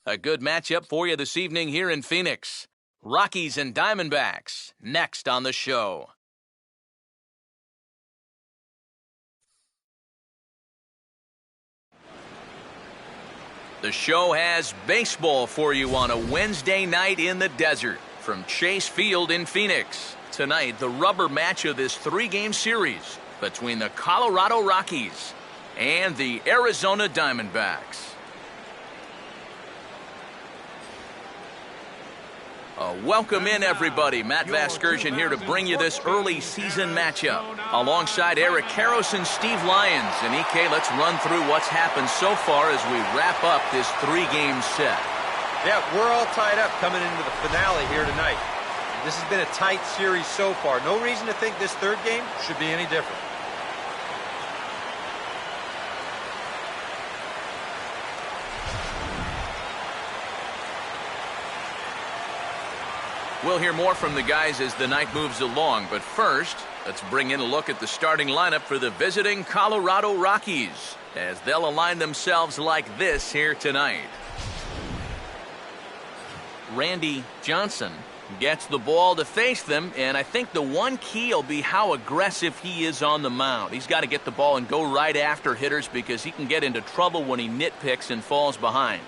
A good matchup for you this evening here in Phoenix. Rockies and Diamondbacks, next on the show. The show has baseball for you on a Wednesday night in the desert from Chase Field in Phoenix. Tonight, the rubber match of this three-game series between the Colorado Rockies and the Arizona Diamondbacks. Welcome in, everybody. Matt Vasgersian here to bring you this early season matchup alongside Eric Karros and Steve Lyons. And EK, let's run through what's happened so far as we wrap up this three-game set. Yeah, we're all tied up coming into the finale here tonight. This has been a tight series so far. No reason to think this third game should be any different. We'll hear more from the guys as the night moves along, but first, let's bring in a look at the starting lineup for the visiting Colorado Rockies as they'll align themselves like this here tonight. Randy Johnson gets the ball to face them, and I think the one key will be how aggressive he is on the mound. He's got to get the ball and go right after hitters because he can get into trouble when he nitpicks and falls behind.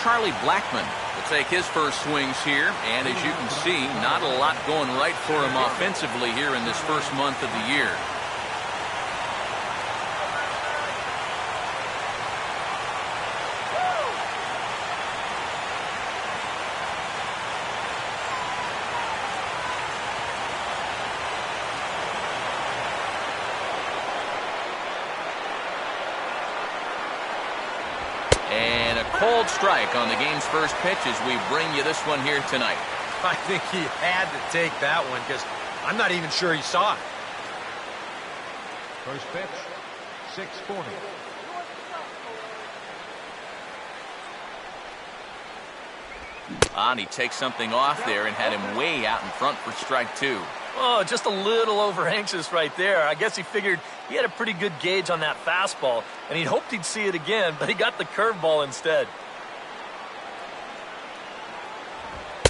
Charlie Blackmon will take his first swings here, and as you can see, not a lot going right for him offensively here in this first month of the year. Cold strike on the game's first pitch as we bring you this one here tonight. I think he had to take that one because I'm not even sure he saw it. First pitch, 6:40. And he takes something off there and had him way out in front for strike two. Oh, just a little over anxious right there. I guess he figured he had a pretty good gauge on that fastball, and he hoped he'd see it again, but he got the curveball instead.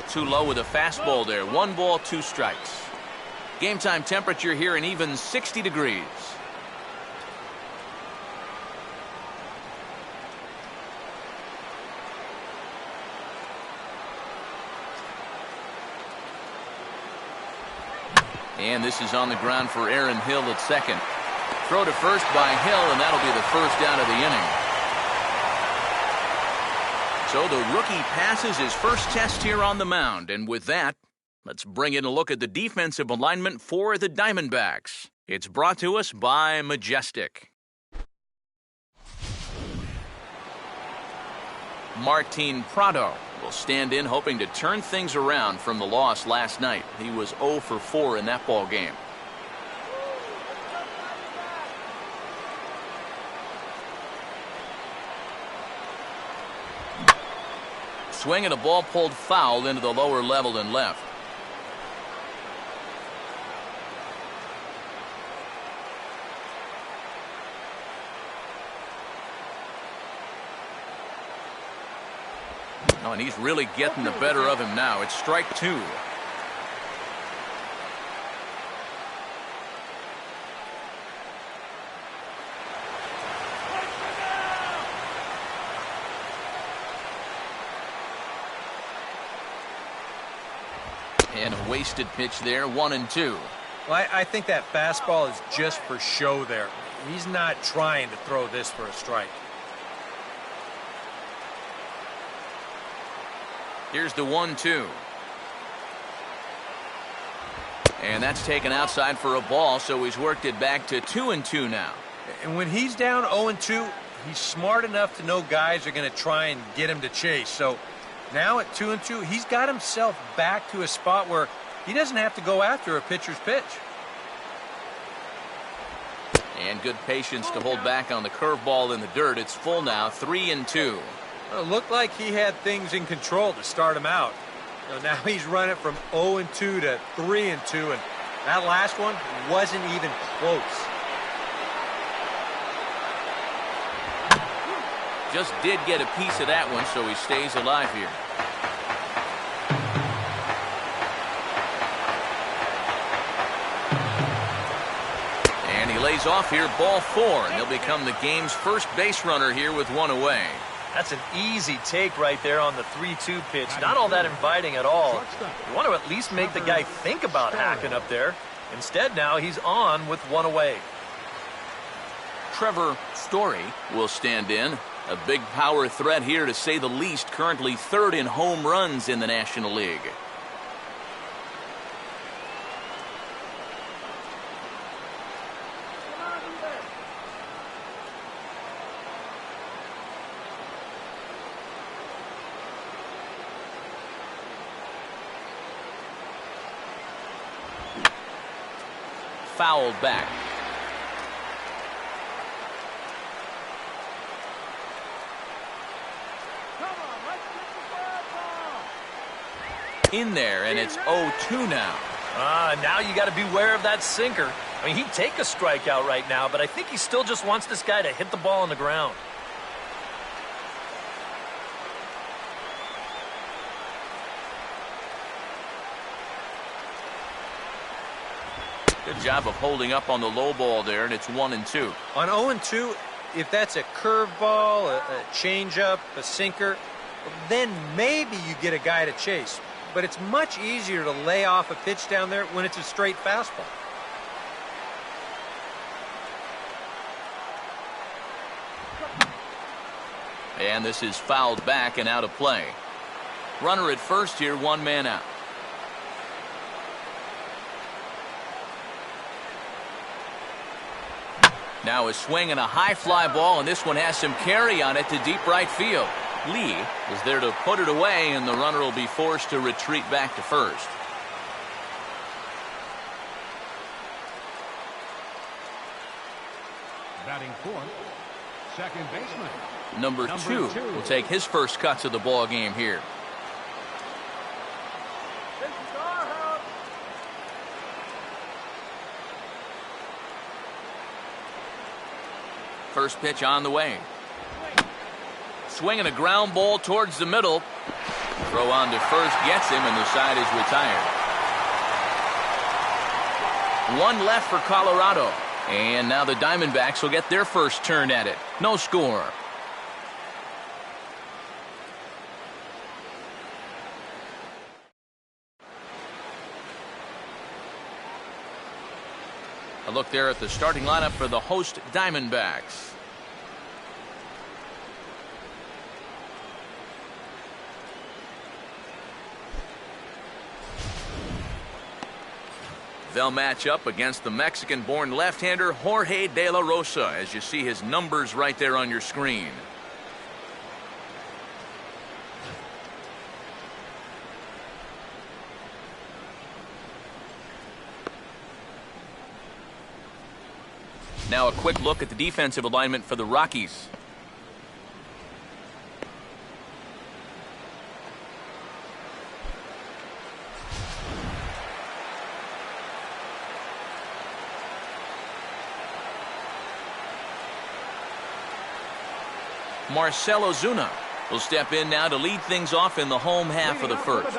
Too low with a fastball there. 1 ball, 2 strikes. Game time temperature here an even 60 degrees. And this is on the ground for Aaron Hill at second. Throw to first by Hill, and that'll be the first down of the inning. So the rookie passes his first test here on the mound. And with that, let's bring in a look at the defensive alignment for the Diamondbacks. It's brought to us by Majestic. Martin Prado will stand in hoping to turn things around from the loss last night. He was 0 for 4 in that ball game. Swing and a ball pulled foul into the lower level and left. Oh, and he's really getting the better of him now. It's strike 2. And a wasted pitch there, 1-2. Well, I think that fastball is just for show there. He's not trying to throw this for a strike. Here's the 1-2. And that's taken outside for a ball, so he's worked it back to 2-2 now. And when he's down 0-2, he's smart enough to know guys are going to try and get him to chase. So now at 2-2, he's got himself back to a spot where he doesn't have to go after a pitcher's pitch. And good patience to hold back on the curveball in the dirt. It's full now, 3-2. Well, it looked like he had things in control to start him out. Now he's running from 0-2 to 3-2, and that last one wasn't even close. Just did get a piece of that one, so he stays alive here. And he lays off here, ball 4, and he'll become the game's first base runner here with one away. That's an easy take right there on the 3-2 pitch. Not all that inviting at all. You want to at least make the guy think about hacking up there. Instead, now he's on with one away. Trevor Story will stand in. A big power threat here, to say the least. Currently 3rd in home runs in the National League. Fouled back. In there, and it's 0-2 now. Now you got to beware of that sinker. I mean, he'd take a strikeout right now, but I think he still just wants this guy to hit the ball on the ground. Good job of holding up on the low ball there, and it's 1-2. On 0-2, if that's a curveball, a changeup, a sinker, then maybe you get a guy to chase. But it's much easier to lay off a pitch down there when it's a straight fastball. And this is fouled back and out of play. Runner at first here, 1 man out. Now a swing and a high fly ball, and this one has some carry on it to deep right field. Lee is there to put it away, and the runner will be forced to retreat back to first. Batting fourth, second baseman. Number two will take his first cuts of the ball game here. First pitch on the way. Swinging a ground ball towards the middle. Throw on to first gets him, and the side is retired. 1 left for Colorado. And now the Diamondbacks will get their first turn at it. No score. A look there at the starting lineup for the host Diamondbacks. They'll match up against the Mexican-born left-hander Jorge De La Rosa, as you see his numbers right there on your screen. Now a quick look at the defensive alignment for the Rockies. Marcell Ozuna will step in now to lead things off in the home half of the first.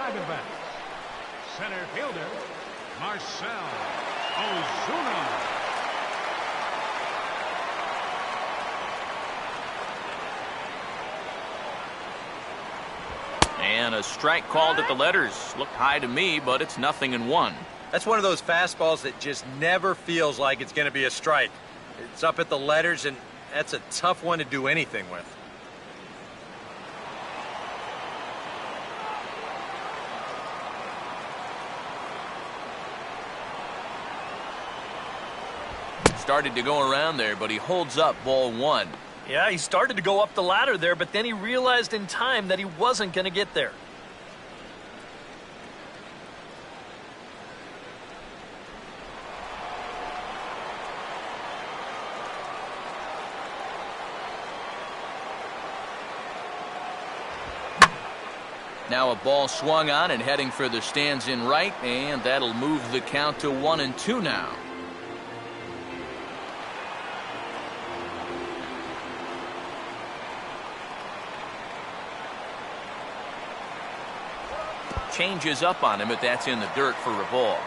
Center fielder, Marcell Ozuna. And a strike called at the letters. Looked high to me, but it's 0-1. That's one of those fastballs that just never feels like it's going to be a strike. It's up at the letters, and that's a tough one to do anything with. Started to go around there, but he holds up ball 1. Yeah, he started to go up the ladder there, but then he realized in time that he wasn't going to get there. Now a ball swung on and heading for the stands in right, and that'll move the count to 1-2 now. Changes up on him, but that's in the dirt for a ball.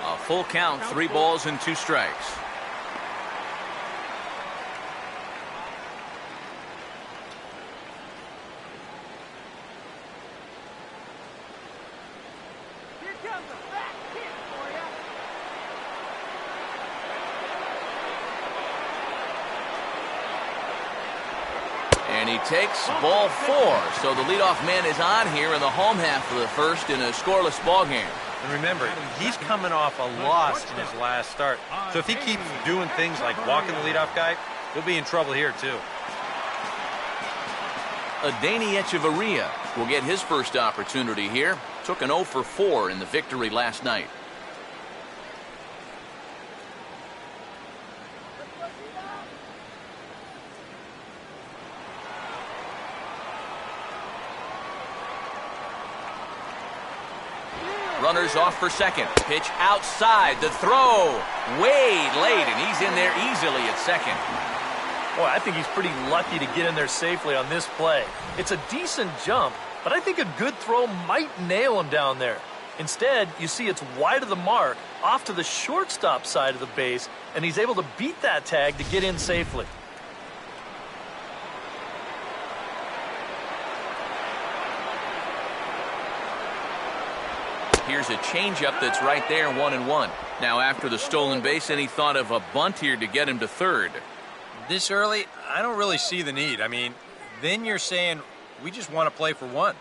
A full count, 3 balls and 2 strikes. And he takes ball 4. So the leadoff man is on here in the home half of the first in a scoreless ball game. And remember, he's coming off a loss in his last start. So if he keeps doing things like walking the leadoff guy, he'll be in trouble here too. Adeiny Echeverria will get his first opportunity here. Took an 0 for 4 in the victory last night. Runners off for second. Pitch outside. The throw way late, and he's in there easily at second. Boy, I think he's pretty lucky to get in there safely on this play. It's a decent jump, but I think a good throw might nail him down there. Instead, you see it's wide of the mark, off to the shortstop side of the base, and he's able to beat that tag to get in safely. Here's a changeup that's right there, 1-1. Now after the stolen base, and he thought of a bunt here to get him to third. This early, I don't really see the need. I mean, then you're saying we just want to play for one.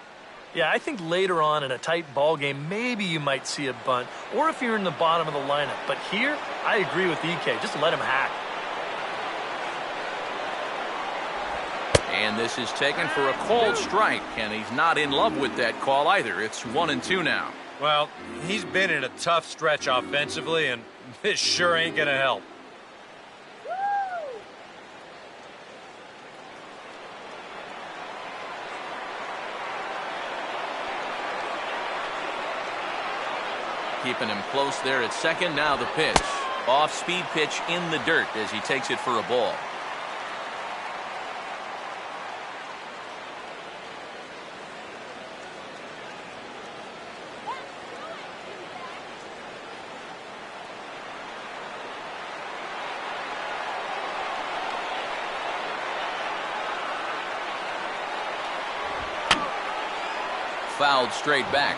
Yeah, I think later on in a tight ball game, maybe you might see a bunt, or if you're in the bottom of the lineup. But here, I agree with EK. Just let him hack. And this is taken for a called strike, and he's not in love with that call either. It's 1-2 now. Well, he's been in a tough stretch offensively, and this sure ain't going to help. Keeping him close there at second. Now the pitch. Off-speed pitch in the dirt as he takes it for a ball. Fouled straight back.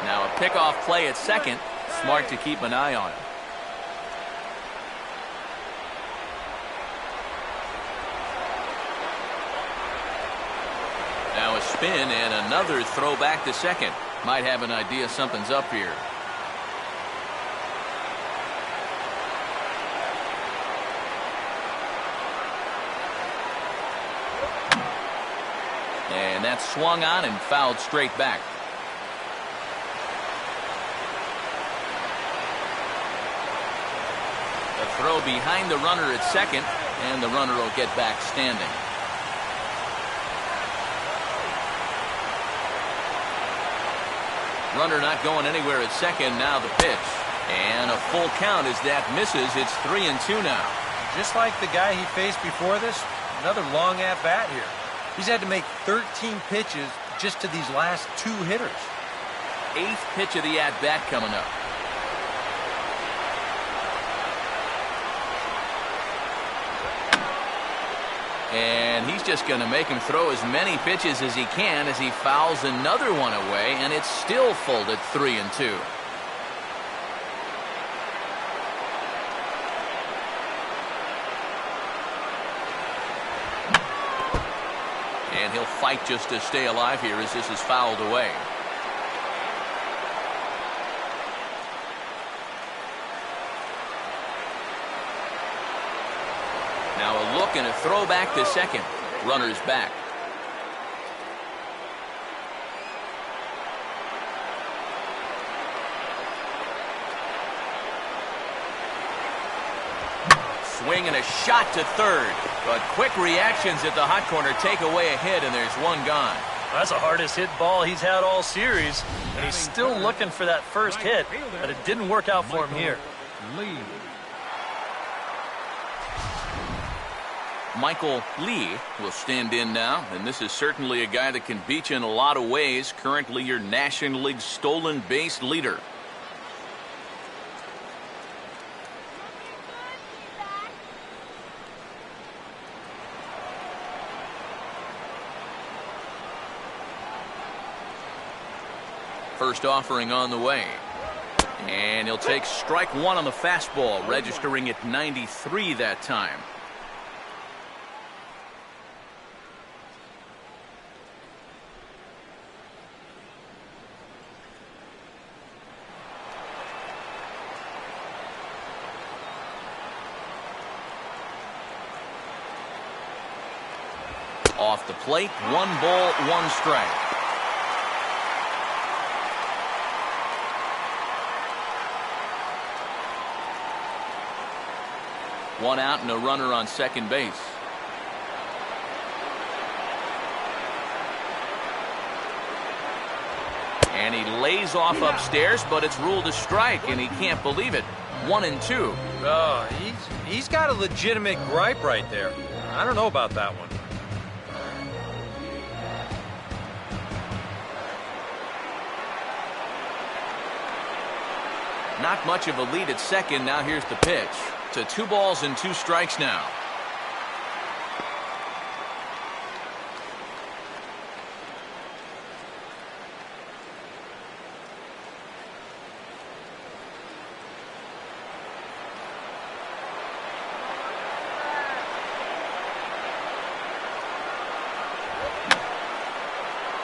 Now a pickoff play at second. Smart to keep an eye on it. Now a spin and another throw back to second. Might have an idea something's up here. And that's swung on and fouled straight back. A throw behind the runner at second, and the runner will get back standing. Runner not going anywhere at second. Now the pitch. And a full count as that misses. It's 3-2 now. Just like the guy he faced before this, another long at-bat here. He's had to make 13 pitches just to these last 2 hitters. 8th pitch of the at-bat coming up. And he's just going to make him throw as many pitches as he can as he fouls another one away, and it's still full at 3-2. And he'll fight just to stay alive here as this is fouled away. Now a look and a throw back to second. Runners back. Swing and a shot to third. But quick reactions at the hot corner take away a hit, and there's one gone. That's the hardest hit ball he's had all series, and he's still looking for that first hit, but it didn't work out for him here. Michael Lee will stand in now, and this is certainly a guy that can beat you in a lot of ways. Currently your National League stolen base leader. First offering on the way. And he'll take strike one on the fastball, registering at 93 that time. Off the plate, 1 ball, 1 strike. One out and a runner on second base. And he lays off upstairs, but it's ruled a strike, and he can't believe it. 1-2. Oh, he's got a legitimate gripe right there. I don't know about that one. Not much of a lead at second. Now here's the pitch. To 2 balls and 2 strikes now.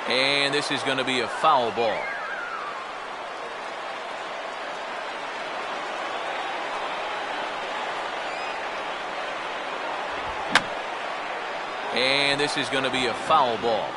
And this is going to be a foul ball. And this is going to be a foul ball.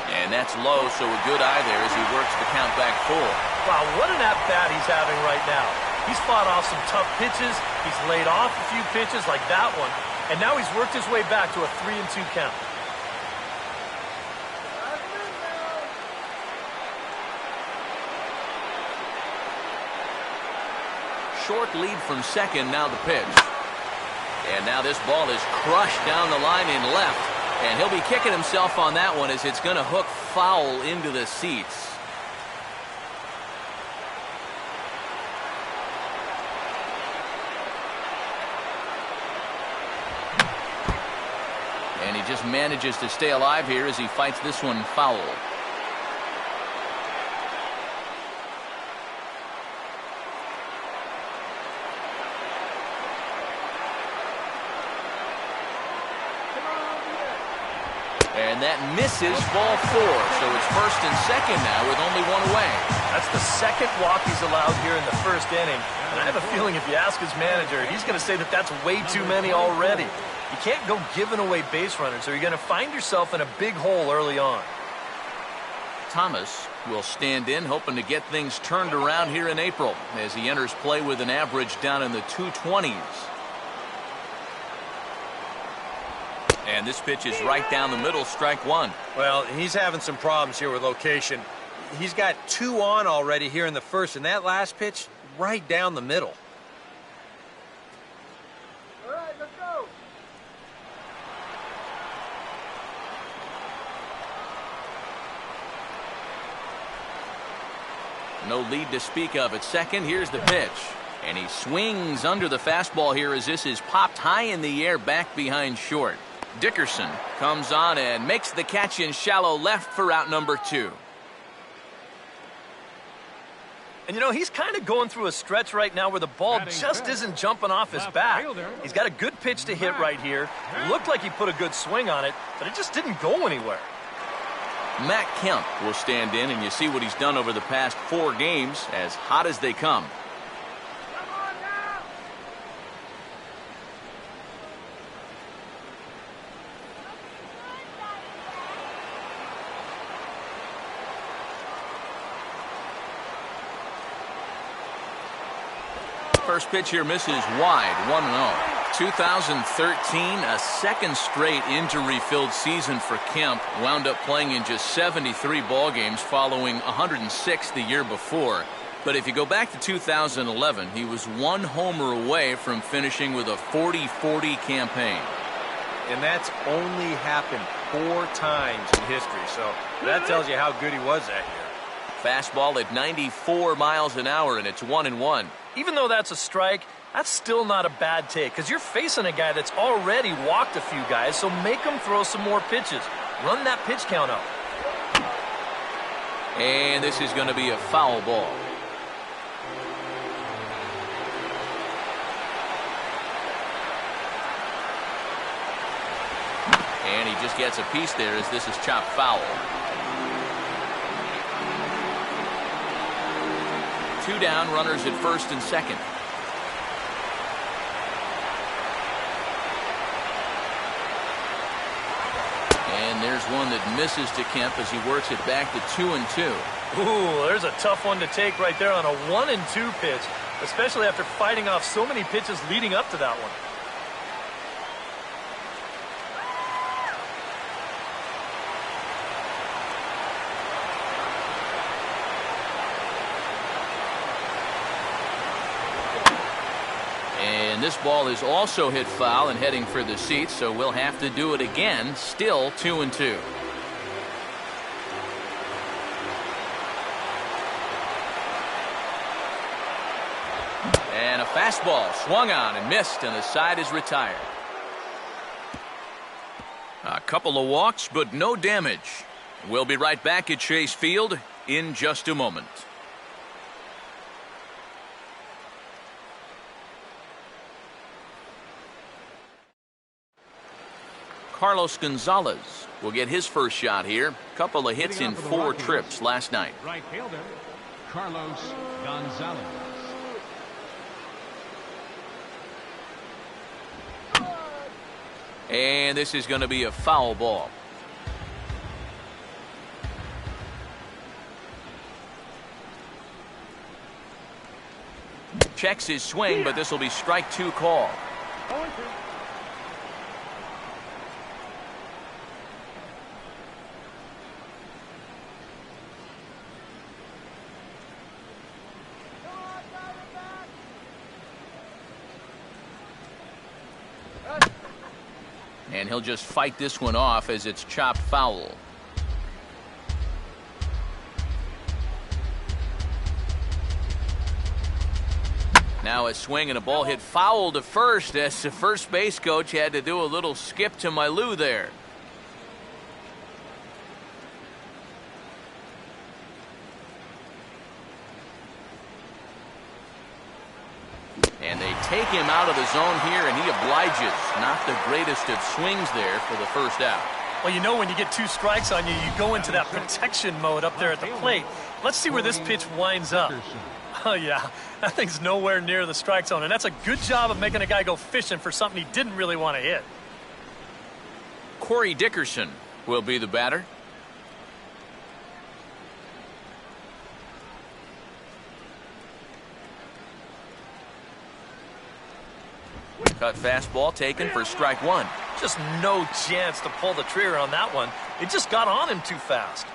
And that's low, so a good eye there as he works the count back full. Wow, what an at-bat he's having right now. He's fought off some tough pitches. He's laid off a few pitches like that one. And now he's worked his way back to a 3-2 count. Short lead from second, now the pitch. And now this ball is crushed down the line in left. And he'll be kicking himself on that one as it's going to hook foul into the seats. And he just manages to stay alive here as he fights this one foul. And that misses, ball 4. So it's first and second now with only 1 away. That's the second walk he's allowed here in the first inning. And I have a feeling if you ask his manager, he's going to say that that's way too many already. You can't go giving away base runners or you're going to find yourself in a big hole early on. Thomas will stand in, hoping to get things turned around here in April as he enters play with an average down in the 220s. And this pitch is right down the middle, strike 1. Well, he's having some problems here with location. He's got 2 on already here in the first, and that last pitch right down the middle. All right, let's go. No lead to speak of at second. Here's the pitch. And he swings under the fastball here as this is popped high in the air back behind short. Dickerson comes on and makes the catch in shallow left for out number 2. And, you know, he's kind of going through a stretch right now where the ball just isn't jumping off his bat. He's got a good pitch to hit right here. Looked like he put a good swing on it, but it just didn't go anywhere. Matt Kemp will stand in, and you see what he's done over the past 4 games, as hot as they come. Come on, First pitch here misses wide, 1-0. 2013, a second straight injury-filled season for Kemp. Wound up playing in just 73 ball games following 106 the year before. But if you go back to 2011, he was one homer away from finishing with a 40-40 campaign. And that's only happened 4 times in history, so that tells you how good he was that year. Fastball at 94 miles an hour, and it's 1-1. Even though that's a strike, that's still not a bad take because you're facing a guy that's already walked a few guys, so make him throw some more pitches. Run that pitch count up. And this is going to be a foul ball. And he just gets a piece there as this is chopped foul. 2 down, runners at first and second. And there's one that misses to Kemp as he works it back to 2-2. Ooh, there's a tough one to take right there on a 1-2 pitch, especially after fighting off so many pitches leading up to that one. And this ball is also hit foul and heading for the seats, so we'll have to do it again. Still 2-2. And a fastball swung on and missed, and the side is retired. A couple of walks, but no damage. We'll be right back at Chase Field in just a moment. Carlos Gonzalez will get his first shot here. Couple of hits in 4 trips last night. Right fielder, Carlos Gonzalez. And this is going to be a foul ball. Checks his swing, but this will be strike 2 call. And he'll just fight this one off as it's chopped foul. Now a swing and a ball hit foul to first as the first base coach had to do a little skip to my Lou there. And they take him out of the zone here, and he obliges. Not the greatest of swings there for the first out. Well, you know when you get 2 strikes on you, you go into that protection mode up there at the plate. Let's see where this pitch winds up. Oh, yeah, that thing's nowhere near the strike zone, and that's a good job of making a guy go fishing for something he didn't really want to hit. Corey Dickerson will be the batter. Cut fastball taken for strike 1. Just no chance to pull the trigger on that one. It just got on him too fast.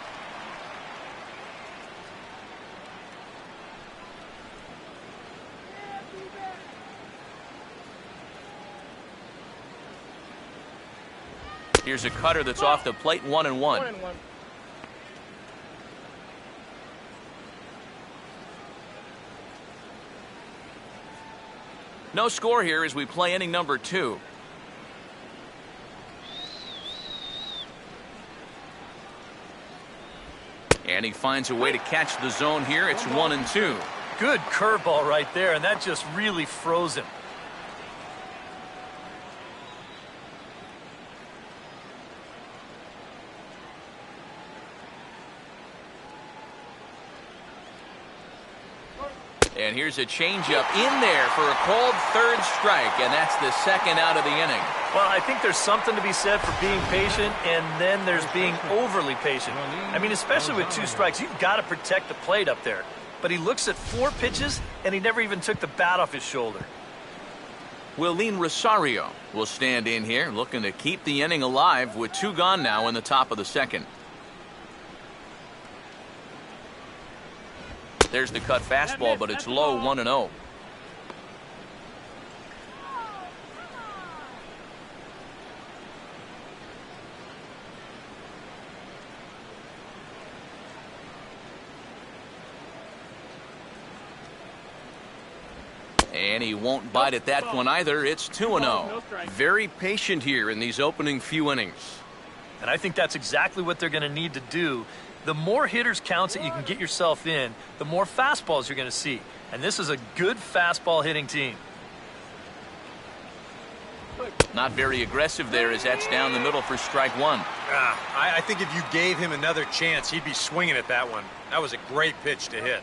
Here's a cutter that's off the plate, 1-1. No score here as we play inning number 2. And he finds a way to catch the zone here. It's 1-2. Good curveball right there, and that just really froze him. And here's a changeup in there for a called 3rd strike, and that's the 2nd out of the inning. Well, I think there's something to be said for being patient, and then there's being overly patient. I mean, especially with 2 strikes, you've got to protect the plate up there. but he looks at 4 pitches, and he never even took the bat off his shoulder. Willeen Rosario will stand in here, looking to keep the inning alive with 2 gone now in the top of the second. There's the cut fastball, but it's low, 1-0. And he won't bite at that one either. It's 2-0. Very patient here in these opening few innings. And I think that's exactly what they're going to need to do. The more hitters counts that you can get yourself in, the more fastballs you're going to see. And this is a good fastball hitting team. Not very aggressive there as that's down the middle for strike 1. I think if you gave him another chance, he'd be swinging at that one. That was a great pitch to hit.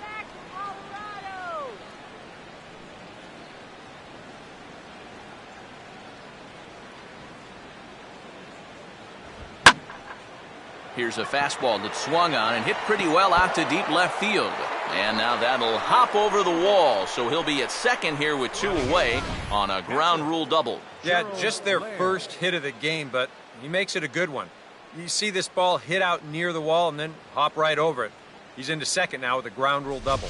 Here's a fastball that swung on and hit pretty well out to deep left field. And now that'll hop over the wall, so he'll be at second here with 2 away on a ground rule double. Yeah, just their first hit of the game, but he makes it a good one. You see this ball hit out near the wall and then hop right over it. He's into second now with a ground rule double.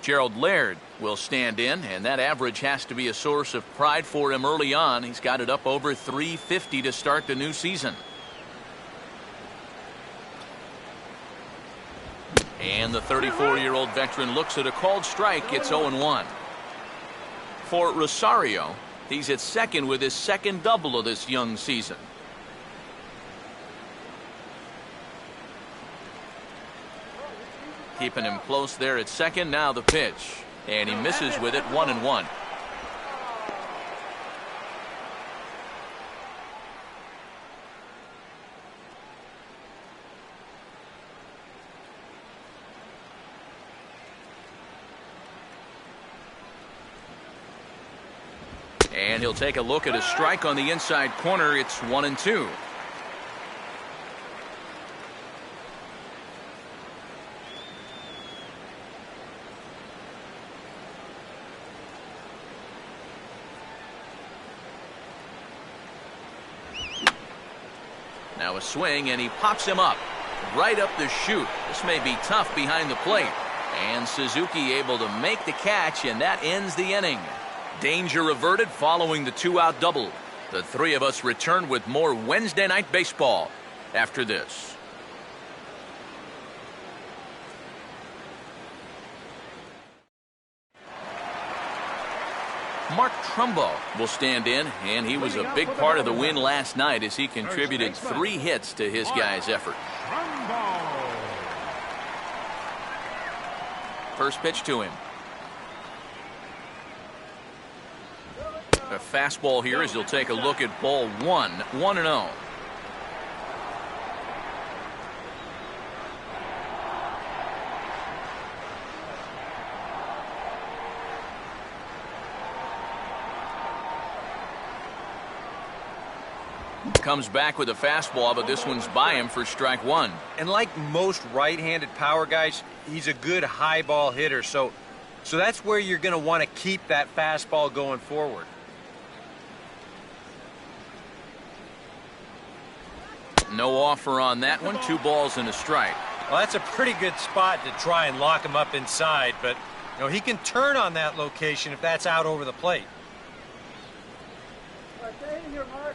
Gerald Laird will stand in, and that average has to be a source of pride for him early on. He's got it up over 350 to start the new season. And the 34-year-old veteran looks at a called strike. It's 0-1. For Rosario, he's at second with his second double of this young season. Keeping him close there at second. Now the pitch. And he misses with it, 1-1. And he'll take a look at a strike on the inside corner. It's 1-2. Now a swing, and he pops him up right up the chute. This may be tough behind the plate. And Suzuki able to make the catch, and that ends the inning. Danger averted following the 2-out double. The 3 of us return with more Wednesday Night Baseball after this. Mark Trumbo will stand in, and he was a big part of the win last night as he contributed 3 hits to his guys' effort. First pitch to him. A fastball here as he'll take a look at ball 1, 1-0. Comes back with a fastball, but this one's by him for strike 1. And like most right-handed power guys, he's a good high ball hitter. So that's where you're going to want to keep that fastball going forward. No offer on that one. 2 balls and a strike. Well, that's a pretty good spot to try and lock him up inside, but he can turn on that location if that's out over the plate. Stay in here, Mark.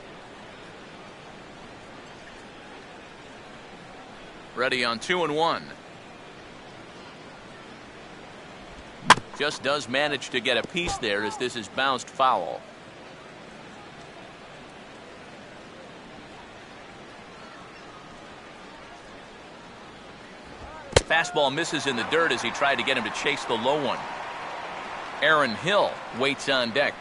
Ready on 2-1. Just does manage to get a piece there as this is bounced foul. Fastball misses in the dirt as he tried to get him to chase the low one. Aaron Hill waits on deck.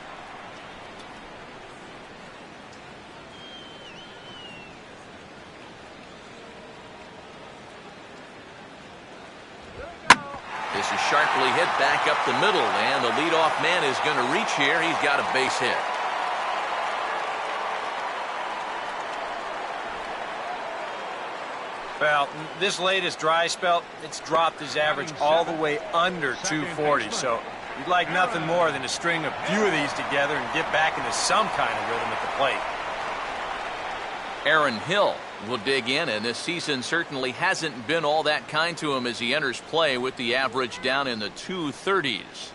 This is sharply hit back up the middle, and the leadoff man is going to reach here. He's got a base hit. Well, this latest dry spell, it's dropped his average all the way under 240, so you'd like nothing more than to string a few of these together and get back into some kind of rhythm at the plate. Aaron Hill will dig in, and this season certainly hasn't been all that kind to him as he enters play with the average down in the 230s.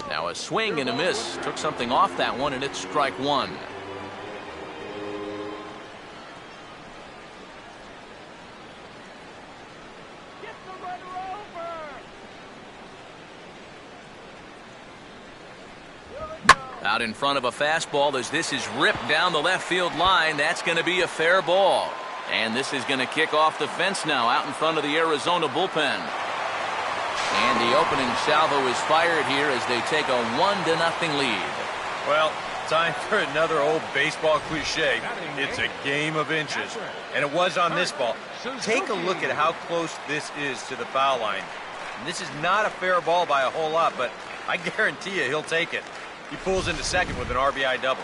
Now a swing and a miss. Took something off that one, and it's strike one. Out in front of a fastball as this is ripped down the left field line. That's going to be a fair ball. And this is going to kick off the fence now out in front of the Arizona bullpen. And the opening salvo is fired here as they take a 1-0 lead. Well, time for another old baseball cliche. It's a game of inches. And it was on this ball. Take a look at how close this is to the foul line. And this is not a fair ball by a whole lot, but I guarantee you he'll take it. He pulls into second with an RBI double.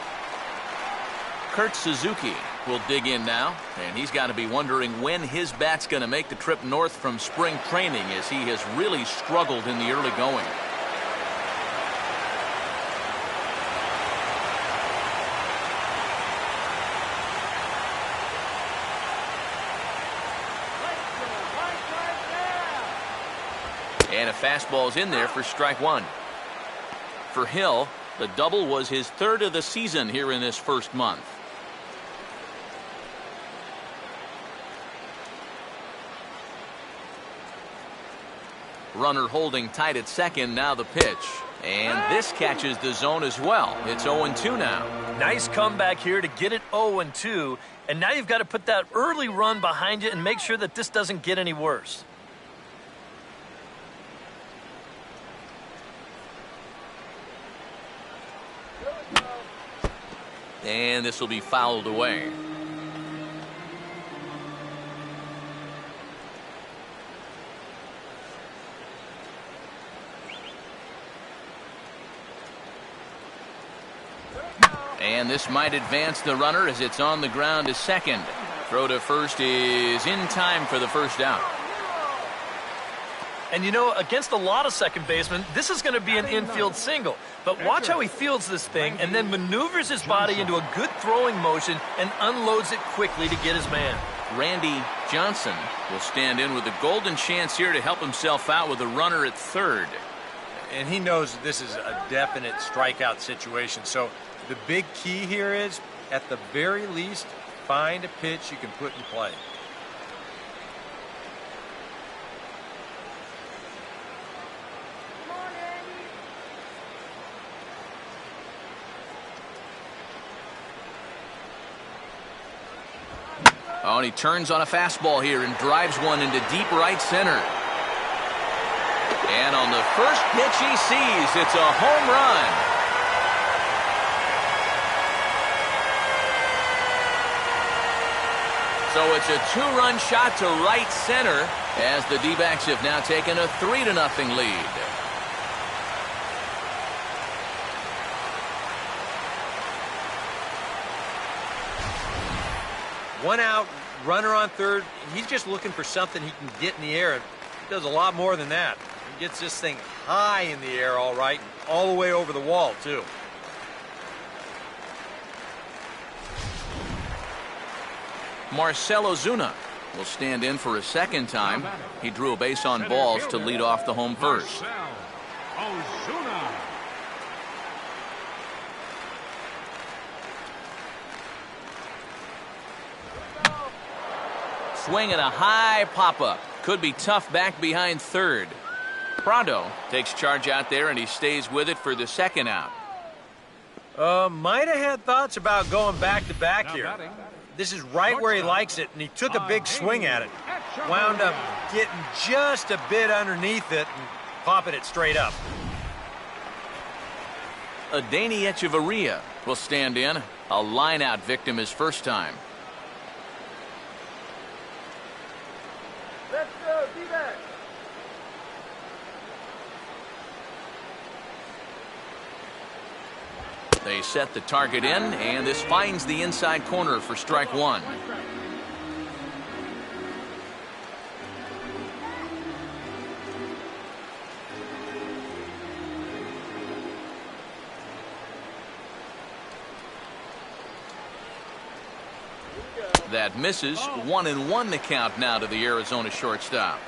Kurt Suzuki will dig in now, and he's got to be wondering when his bat's going to make the trip north from spring training as he has really struggled in the early going. And a fastball's in there for strike one. For Hill, the double was his third of the season here in this first month. Runner holding tight at second, now the pitch. And this catches the zone as well. It's 0-2 now. Nice comeback here to get it 0-2. And now you've got to put that early run behind you and make sure that this doesn't get any worse. And this will be fouled away. And this might advance the runner as it's on the ground to second. Throw to first is in time for the first out. And you know, against a lot of second basemen, this is going to be an infield single. But watch how he fields this thing and then maneuvers his body into a good throwing motion and unloads it quickly to get his man. Randy Johnson will stand in with a golden chance here to help himself out with a runner at third. And he knows this is a definite strikeout situation. So the big key here is, at the very least, find a pitch you can put in play. Oh, and he turns on a fastball here and drives one into deep right center. And on the first pitch he sees, it's a home run. So it's a two-run shot to right center as the D-backs have now taken a 3-0 lead. One out, runner on third. He's just looking for something he can get in the air. He does a lot more than that. He gets this thing high in the air, all right, and all the way over the wall, too. Marcell Ozuna will stand in for a second time. He drew a base on balls to lead off the home first. Ozuna. Swing and a high pop-up. Could be tough back behind third. Prado takes charge out there, and he stays with it for the second out. Might have had thoughts about going back-to-back here. This is right where he likes it, and he took a big swing at it. Wound up getting just a bit underneath it and popping it straight up. Adeiny Echeverria will stand in. A line-out victim his first time. D-back. They set the target in, and this finds the inside corner for strike one. That misses. 1-1 the count now to the Arizona shortstop.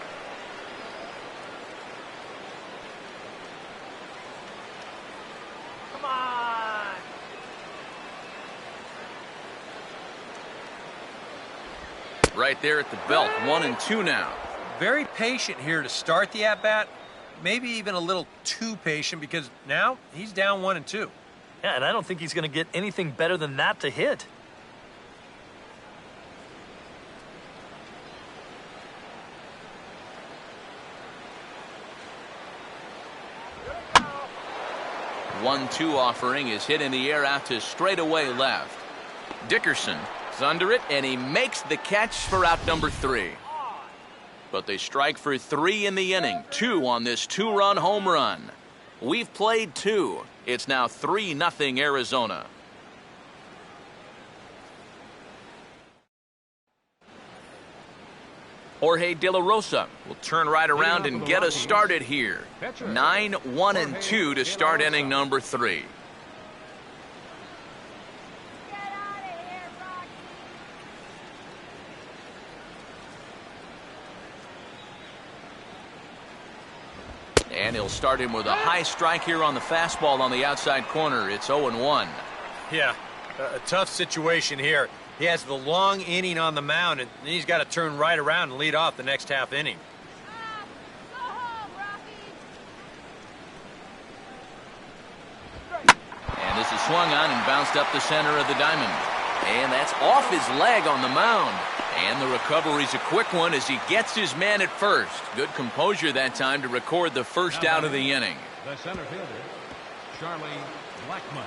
Come on. Right there at the belt. 1-2 now. Very patient here to start the at-bat. Maybe even a little too patient because now he's down 1-2. Yeah, and I don't think he's going to get anything better than that to hit. One-two offering is hit in the air out to straightaway left. Dickerson is under it, and he makes the catch for out number 3. But they strike for 3 in the inning. 2 on this 2-run home run. We've played 2. It's now 3-0 Arizona. Jorge De La Rosa will turn right around and get us started here. 9-1-2 to start inning number 3. Get out of here, Rocky. And he'll start him with a high strike here on the fastball on the outside corner. It's 0-1. Yeah, a tough situation here. He has the long inning on the mound, and he's got to turn right around and lead off the next half inning. Go home, Rocky. And this is swung on and bounced up the center of the diamond. And that's off his leg on the mound. And the recovery's a quick one as he gets his man at first. Good composure that time to record the first out of the inning. The center fielder, Charlie Blackmon.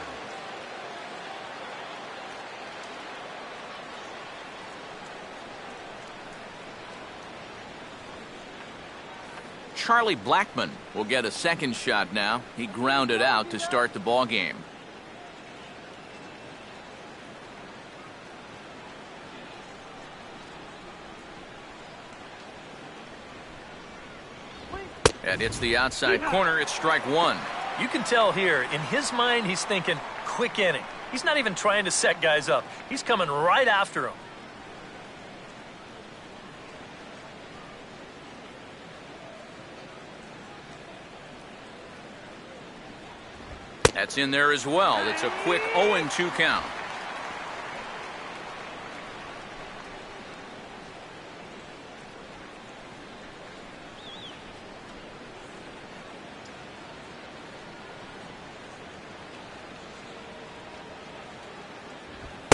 Charlie Blackmon will get a second shot now. He grounded out to start the ball game. And it's the outside corner. It's strike one. You can tell here, in his mind, he's thinking, quick inning. He's not even trying to set guys up. He's coming right after him. That's in there as well. It's a quick 0-2 count.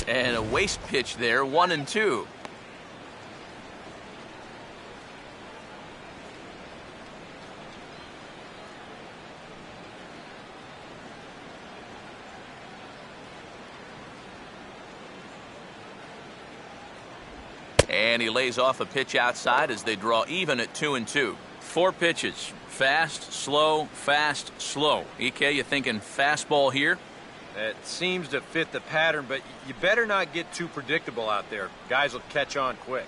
And a waste pitch there, 1-2. And he lays off a pitch outside as they draw even at 2-2. 4 pitches. Fast, slow, fast, slow. EK, you thinking fastball here? It seems to fit the pattern, but you better not get too predictable out there. Guys will catch on quick.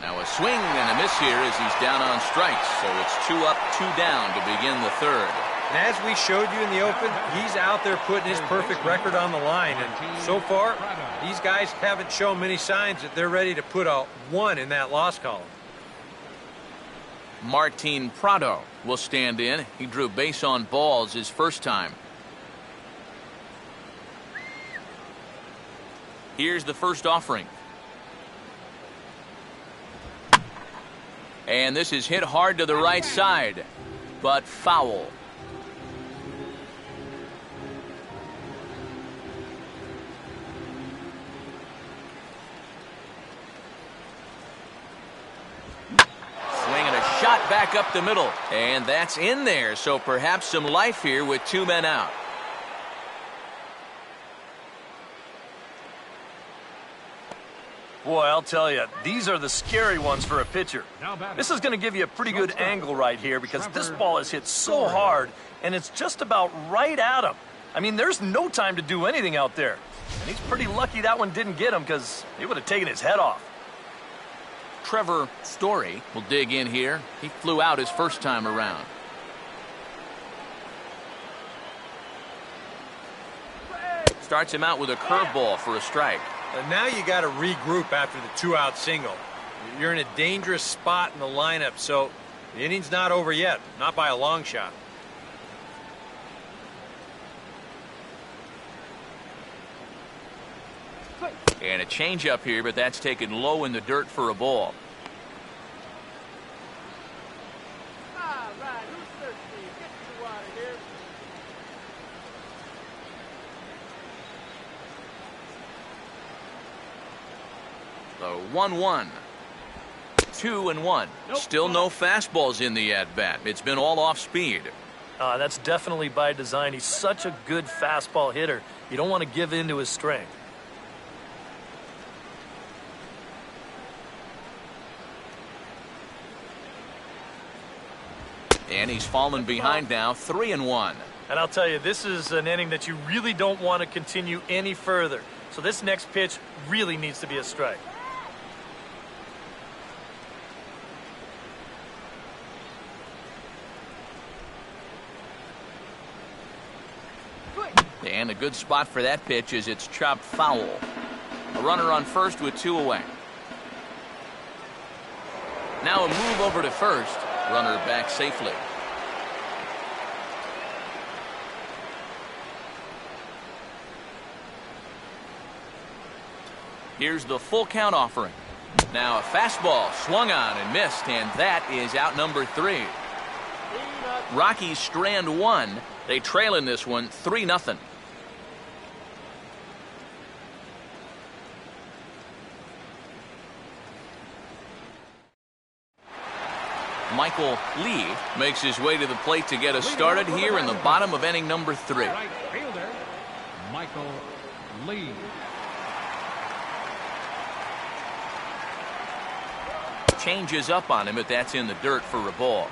Now a swing and a miss here as he's down on strikes. So it's 2 up, 2 down to begin the third. And as we showed you in the open, he's out there putting his perfect record on the line. And so far, these guys haven't shown many signs that they're ready to put a 1 in that loss column. Martin Prado will stand in. He drew base on balls his first time. Here's the first offering. And this is hit hard to the right side, but foul. Shot back up the middle, and that's in there, so perhaps some life here with 2 men out. Boy, I'll tell you, these are the scary ones for a pitcher. This is going to give you a pretty good angle right here because this ball is hit so hard, and it's just about right at him. I mean, there's no time to do anything out there. And he's pretty lucky that one didn't get him because he would have taken his head off. Trevor Story will dig in here. He flew out his first time around. Starts him out with a curveball for a strike. And now you got to regroup after the 2-out single. You're in a dangerous spot in the lineup, so the inning's not over yet, not by a long shot. And a changeup here, but that's taken low in the dirt for a ball. All right, who's thirsty? Get the water here. The 1-1. 2-1. Still no fastballs in the at-bat. It's been all off speed. That's definitely by design. He's such a good fastball hitter. You don't want to give in to his strength. And he's fallen behind now, 3-1. And I'll tell you, this is an inning that you really don't want to continue any further. So this next pitch really needs to be a strike. And a good spot for that pitch as it's chopped foul. A runner on first with 2 away. Now a move over to first. Runner back safely. Here's the full count offering. Now a fastball swung on and missed, and that is out number 3. Rockies strand 1. They trail in this one 3-0. Michael Lee makes his way to the plate to get us started here in the bottom of inning number 3. Right fielder, Michael Lee. Changes up on him, but that's in the dirt for a ball.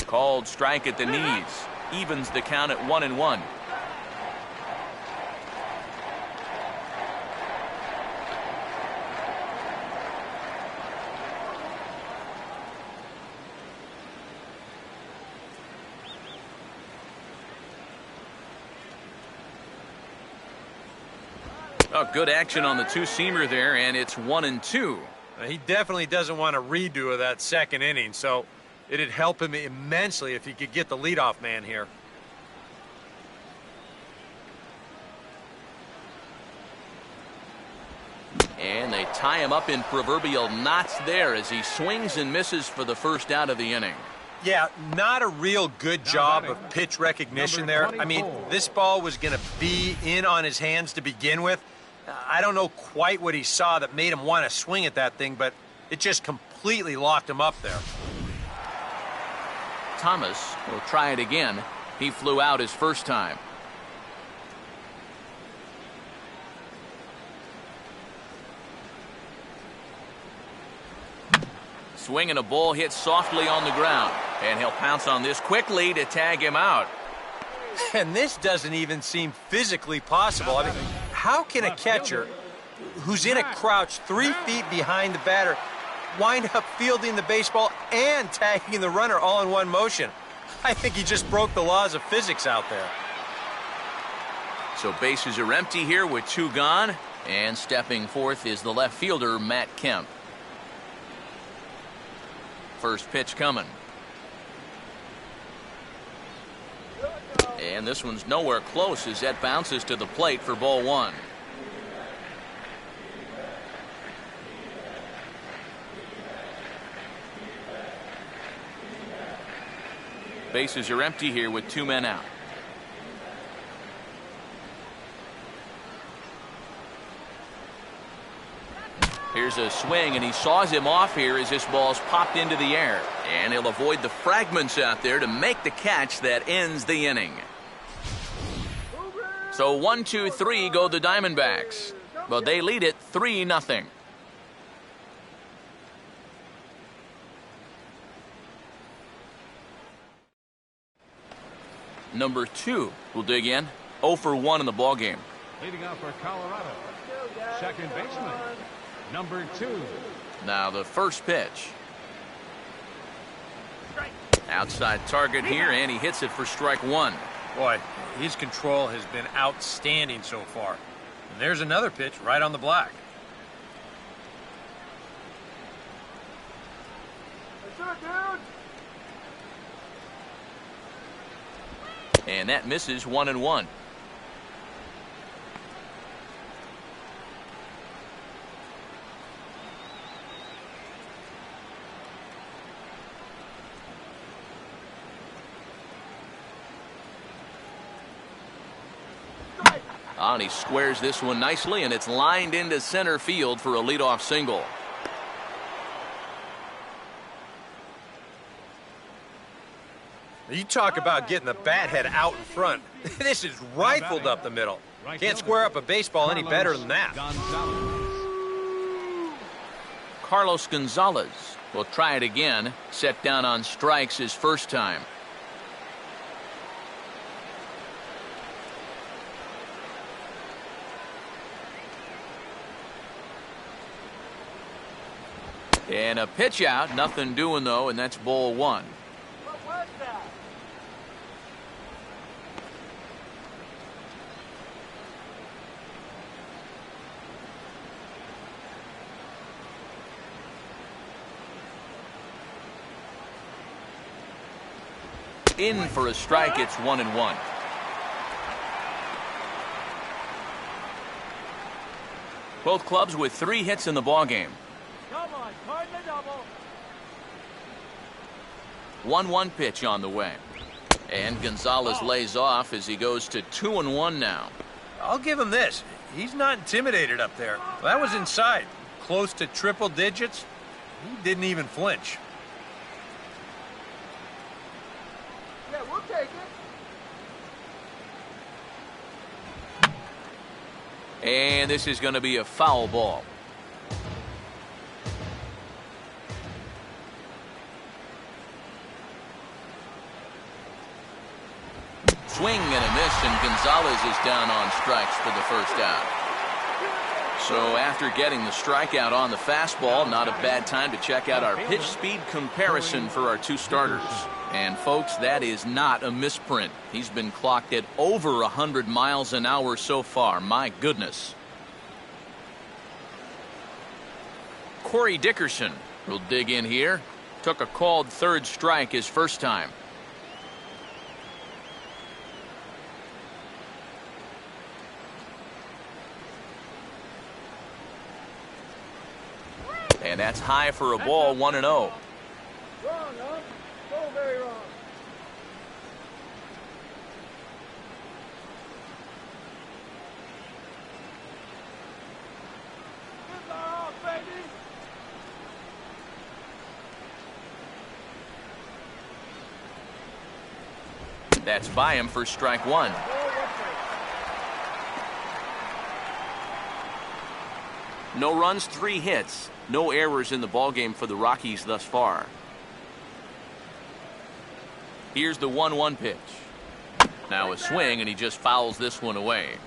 Called strike at the knees. Evens the count at 1-1. Oh, good action on the two-seamer there, and it's 1-2. He definitely doesn't want a redo of that second inning, so it'd help him immensely if he could get the leadoff man here. And they tie him up in proverbial knots there as he swings and misses for the first out of the inning. Yeah, not a real good job of pitch recognition there. I mean, this ball was going to be in on his hands to begin with. I don't know quite what he saw that made him want to swing at that thing, but it just completely locked him up there. Thomas will try it again. He flew out his first time. Swinging a ball hit softly on the ground. And he'll pounce on this quickly to tag him out. And this doesn't even seem physically possible. I mean, how can a catcher who's in a crouch 3 feet behind the batter wind up fielding the baseball and tagging the runner all in one motion? I think he just broke the laws of physics out there. So bases are empty here with 2 gone. And stepping forth is the left fielder, Matt Kemp. First pitch coming. And this one's nowhere close as that bounces to the plate for ball 1. Bases are empty here with 2 men out. Here's a swing, and he saws him off here as this ball's popped into the air. And he'll avoid the fragments out there to make the catch that ends the inning. So 1, 2, 3 go the Diamondbacks. But they lead it 3-0. Number 2 will dig in. 0 for 1 in the ballgame. Leading off for Colorado, second baseman, number 2. Now the first pitch. Outside target here, and he hits it for strike 1. Boy, his control has been outstanding so far. And there's another pitch right on the black. That's it, dude. And that misses 1-1. And he squares this one nicely, and it's lined into center field for a leadoff single. You talk about getting the bat head out in front. This is rifled up the middle. Can't square up a baseball any better than that. Carlos Gonzalez will try it again. Set down on strikes his first time. And a pitch out, nothing doing though, and that's ball 1. What was that? In for a strike, it's 1-1. Both clubs with 3 hits in the ballgame. Come on, card the double. 1-1 pitch on the way. And Gonzalez lays off as he goes to 2-1 now. I'll give him this. He's not intimidated up there. That was inside. Close to triple digits. He didn't even flinch. Yeah, we'll take it. And this is going to be a foul ball. Swing and a miss, and Gonzalez is down on strikes for the first out. So after getting the strikeout on the fastball, not a bad time to check out our pitch speed comparison for our 2 starters. And folks, that is not a misprint. He's been clocked at over 100 miles an hour so far. My goodness. Corey Dickerson will dig in here. Took a called third strike his first time. And that's high for a ball, 1-0. Wrong, huh? So very wrong. It's all, baby. That's by him for strike 1. No runs, 3 hits. No errors in the ballgame for the Rockies thus far. Here's the 1-1 pitch. Now a swing, and he just fouls this one away.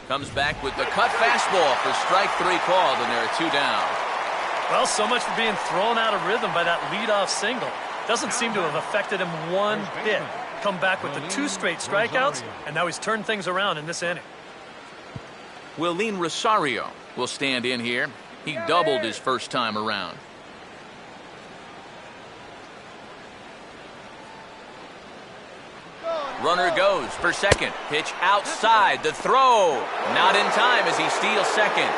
Comes back with the cut fastball for strike 3 called, and there are 2 down. Well, so much for being thrown out of rhythm by that leadoff single. Doesn't seem to have affected him one bit. Come back with the 2 straight strikeouts, and now he's turned things around in this inning. Willeen Rosario will stand in here. He doubled his first time around. Runner goes for second. Pitch outside. The throw. Not in time as he steals second.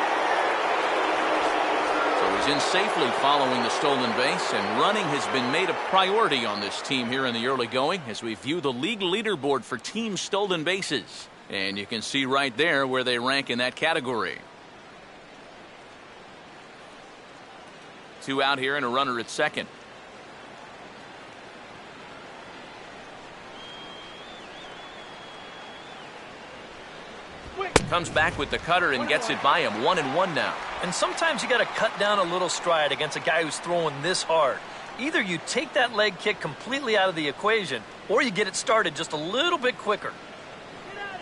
So He's in safely following the stolen base, and running has been made a priority on this team here in the early going as we view the league leaderboard for team stolen bases. And you can see right there where they rank in that category. 2 out here and a runner at second. Comes back with the cutter and gets it by him. 1-1 now. And sometimes you got to cut down a little stride against a guy who's throwing this hard. Either you take that leg kick completely out of the equation, or you get it started just a little bit quicker. Get out of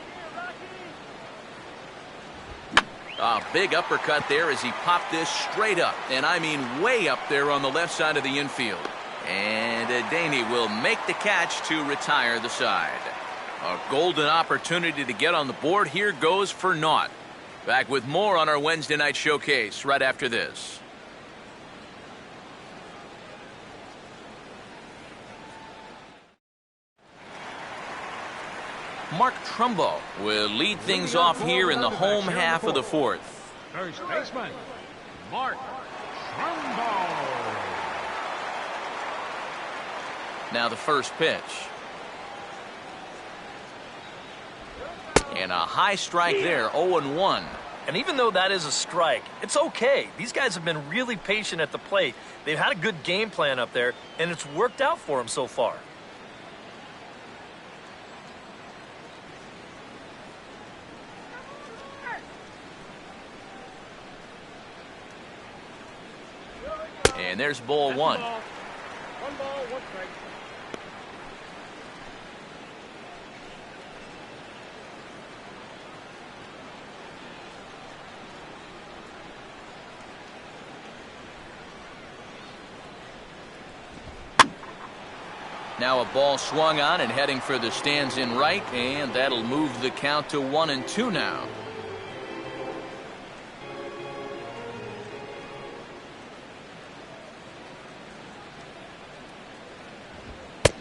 here, Rocky. A big uppercut there as he popped this straight up, and I mean way up there on the left side of the infield. And Adaney will make the catch to retire the side. A golden opportunity to get on the board here goes for naught. Back with more on our Wednesday night showcase right after this. Mark Trumbo will lead things off here in the home half of the fourth. First baseman, Mark Trumbo. Now the first pitch. And a high strike there, 0-1. And even though that is a strike, it's okay. These guys have been really patient at the plate. They've had a good game plan up there, and it's worked out for them so far. And there's ball one. One ball, one strike. Now a ball swung on and heading for the stands in right, and that'll move the count to 1-2 now.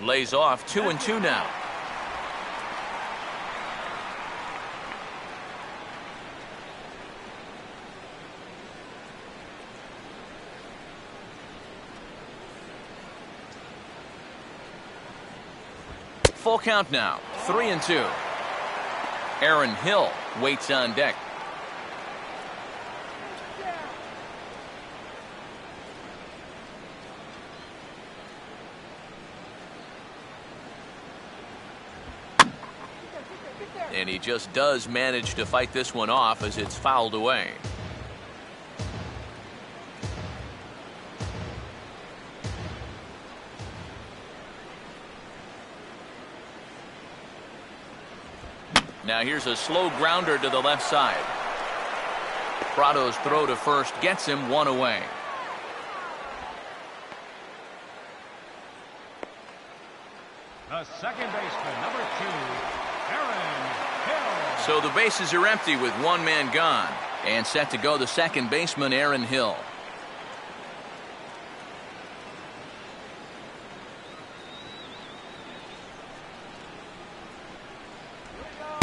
Lays off 2-2 now. Full count now, 3-2. Aaron Hill waits on deck. And he just does manage to fight this one off as it's fouled away. Now here's a slow grounder to the left side. Prado's throw to first gets him one away. The second baseman, number 2, Aaron Hill. So the bases are empty with one man gone. And set to go the second baseman, Aaron Hill.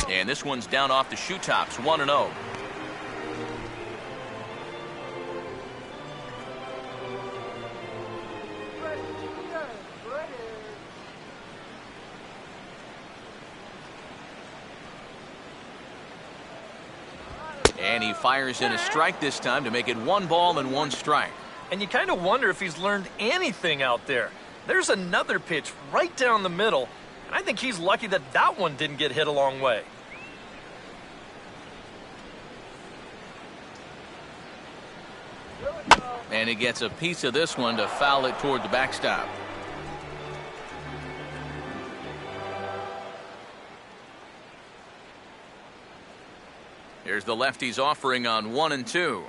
And this one's down off the shoe tops, 1-0. And he fires in a strike this time to make it 1 ball and 1 strike. And you kind of wonder if he's learned anything out there. There's another pitch right down the middle, and I think he's lucky that that one didn't get hit a long way. And he gets a piece of this one to foul it toward the backstop. Here's the lefty's offering on 1-2.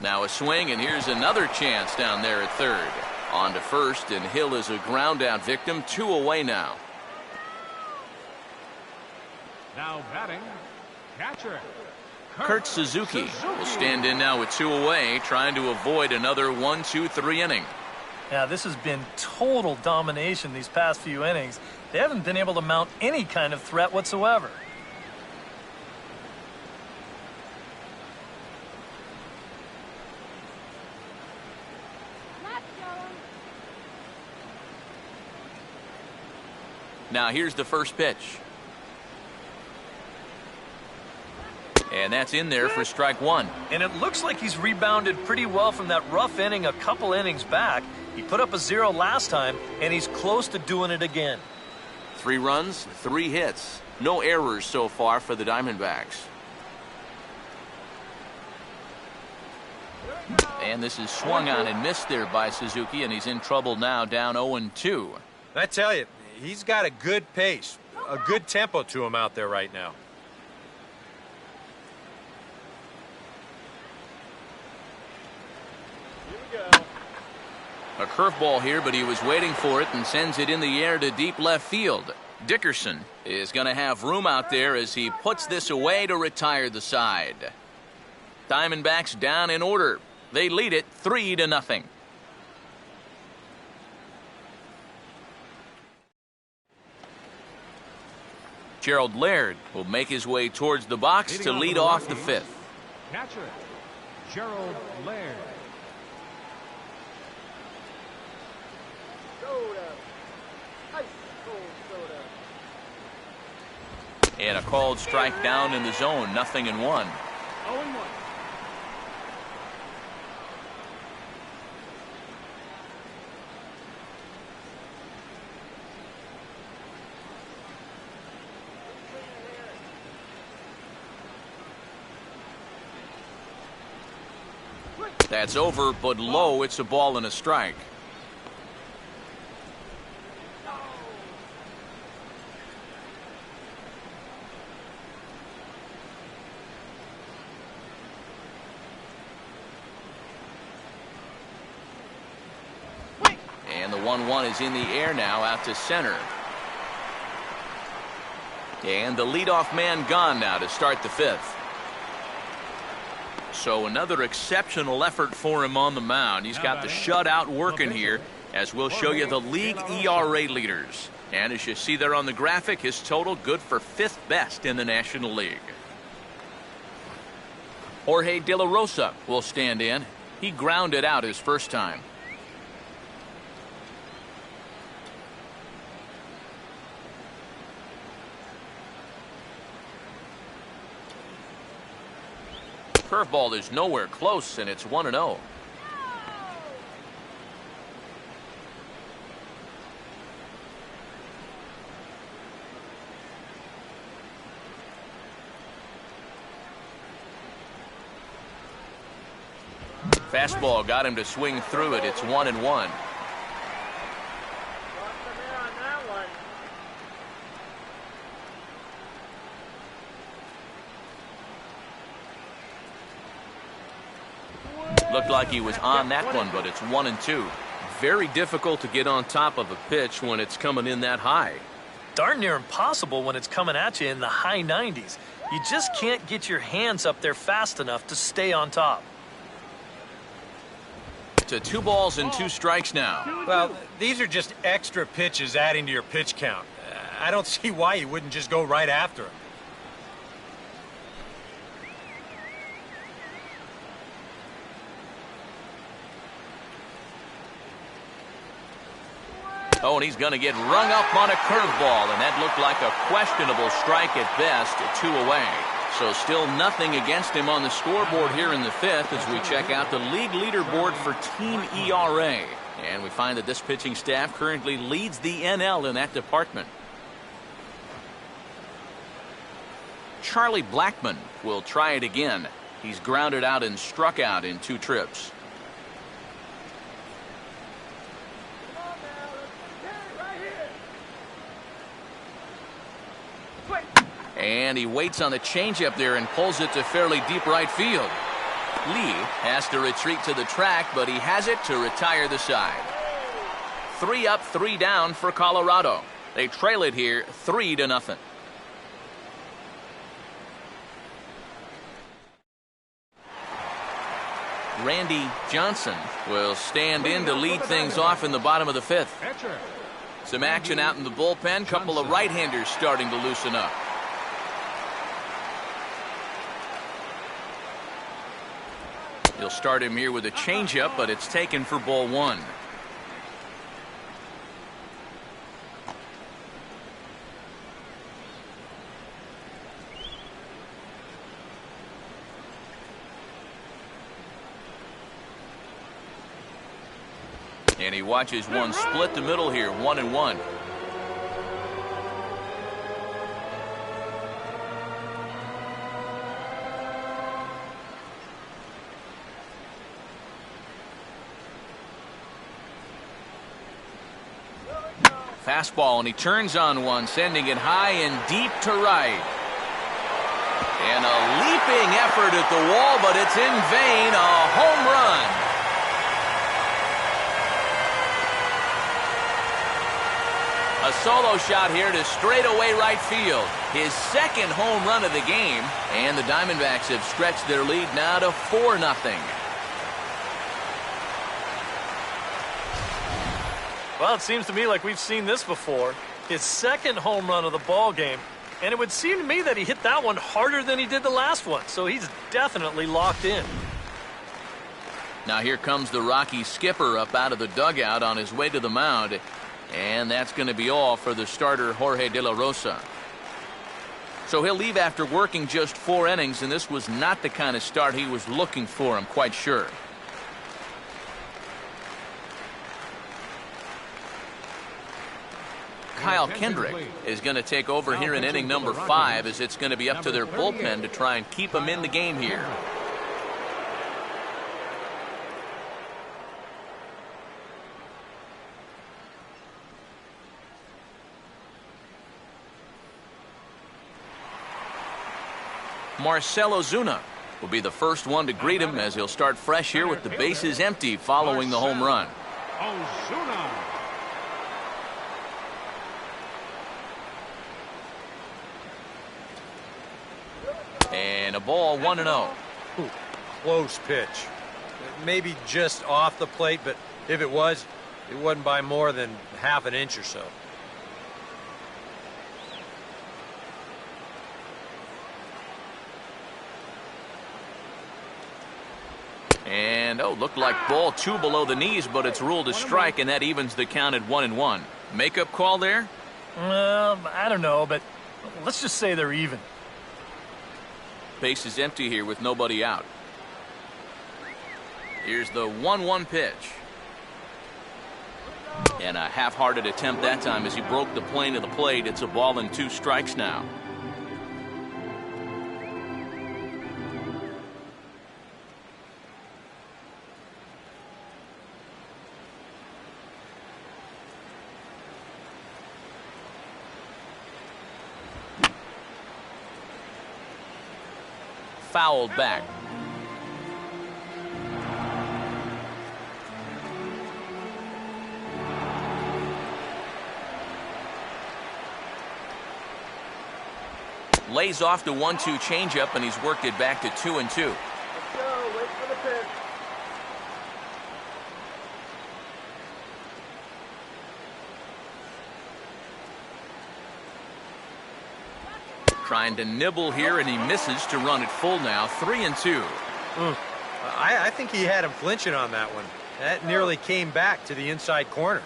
Now a swing, and here's another chance down there at third. On to first, and Hill is a ground out victim. 2 away now. Now batting, catcher. Kurt Suzuki will stand in now with 2 away, trying to avoid another 1-2-3 inning. Yeah, this has been total domination these past few innings. They haven't been able to mount any kind of threat whatsoever. Now here's the first pitch. And that's in there for strike one. And it looks like he's rebounded pretty well from that rough inning a couple innings back. He put up a 0 last time, and he's close to doing it again. 3 runs, 3 hits. No errors so far for the Diamondbacks. And this is swung on and missed there by Suzuki, and he's in trouble now, down 0-2. I tell you, he's got a good pace, a good tempo to him out there right now. A curveball here, but he was waiting for it and sends it in the air to deep left field. Dickerson is going to have room out there as he puts this away to retire the side. Diamondbacks down in order. They lead it 3-0. Gerald Laird will make his way towards the box to lead off the 5th. Catcher, Gerald Laird. And a called strike down in the zone, 0-1. 0-1. That's over, but low. It's a ball and a strike. And the 1-1 is in the air now out to center. And the leadoff man gone now to start the 5th. So another exceptional effort for him on the mound. He's got the shutout working here, as we'll show you the league ERA leaders. And as you see there on the graphic, his total good for 5th best in the National League. Jorge De La Rosa will stand in. He grounded out his first time. Curveball is nowhere close, and it's 1-0. Fastball got him to swing through it. It's 1-1. Looked like he was on that one, but it's 1-2. Very difficult to get on top of a pitch when it's coming in that high. Darn near impossible when it's coming at you in the high 90s. You just can't get your hands up there fast enough to stay on top. To 2 balls and 2 strikes now. Well, these are just extra pitches adding to your pitch count. I don't see why you wouldn't just go right after him. Oh, and he's going to get rung up on a curveball, and that looked like a questionable strike at best, 2 away. So still nothing against him on the scoreboard here in the 5th as we check out the league leaderboard for team ERA. And we find that this pitching staff currently leads the NL in that department. Charlie Blackmon will try it again. He's grounded out and struck out in 2 trips. And he waits on the changeup there and pulls it to fairly deep right field. Lee has to retreat to the track, but he has it to retire the side. 3 up, 3 down for Colorado. They trail it here 3-0. Randy Johnson will stand in to lead things off in the bottom of the 5th. Some action out in the bullpen. Couple of right-handers starting to loosen up. He'll start him here with a changeup, but it's taken for ball 1. And he watches one split the middle here, 1-1. Fastball, and he turns on one, sending it high and deep to right. And a leaping effort at the wall, but it's in vain. A home run. A solo shot here to straightaway right field. His second home run of the game, and the Diamondbacks have stretched their lead now to 4-0. Well, it seems to me like we've seen this before. His second home run of the ball game, and it would seem to me that he hit that one harder than he did the last one, so he's definitely locked in. Now here comes the Rockies skipper up out of the dugout on his way to the mound, and that's going to be all for the starter Jorge De La Rosa. So he'll leave after working just 4 innings, and this was not the kind of start he was looking for, I'm quite sure. Kyle Kendrick is going to take over here in inning number 5, as it's going to be up to their bullpen to try and keep him in the game here. Marcell Ozuna will be the first one to greet him, as he'll start fresh here with the bases empty following the home run. Ozuna. And a ball, 1-0. Close pitch. Maybe just off the plate, but if it wasn't by more than half an inch or so. And, looked like ball 2 below the knees, but it's ruled a strike, and that evens the count at 1-1. Makeup call there? I don't know, but let's just say they're even. Base is empty here with nobody out. Here's the 1-1 pitch. And a half-hearted attempt that time as he broke the plane of the plate. It's a ball and 2 strikes now. Fouled back. Lays off the 1-2 changeup, and he's worked it back to 2-2. Let's go. Wait for the pitch. Trying to nibble here, and he misses to run it full now. 3-2. I think he had him flinching on that one. That nearly came back to the inside corner.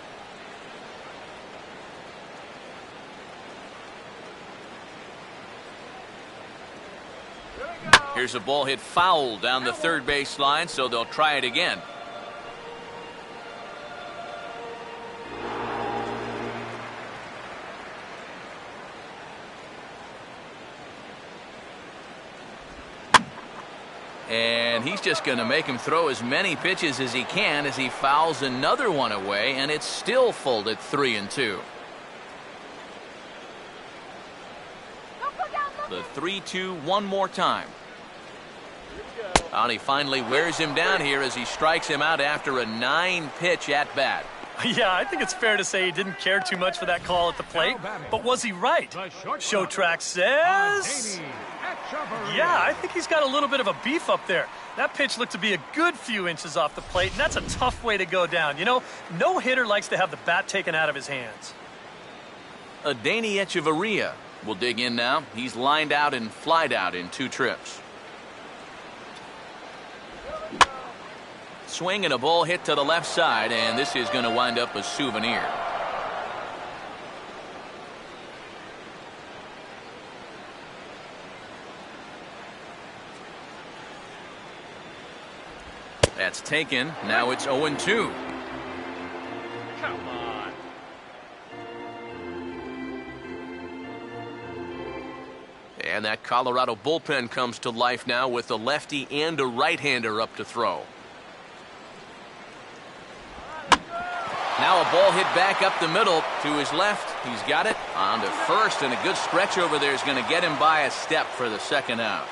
Here's a ball hit foul down the third base line, so they'll try it again. And he's just going to make him throw as many pitches as he can as he fouls another one away, and it's still full at 3-2. The 3-2 one more time. And he finally wears him down here as he strikes him out after a 9-pitch at-bat. Yeah, I think it's fair to say he didn't care too much for that call at the plate, but was he right? Show track says... Yeah, I think he's got a little bit of a beef up there. That pitch looked to be a good few inches off the plate, and that's a tough way to go down. You know, no hitter likes to have the bat taken out of his hands. Adeiny Echeverria will dig in now. He's lined out and flied out in 2 trips. Swing and a ball hit to the left side, and this is going to wind up a souvenir. That's taken. Now it's 0-2. And that Colorado bullpen comes to life now with a lefty and a right-hander up to throw. Now a ball hit back up the middle to his left. He's got it on to first, and a good stretch over there is going to get him by a step for the second out.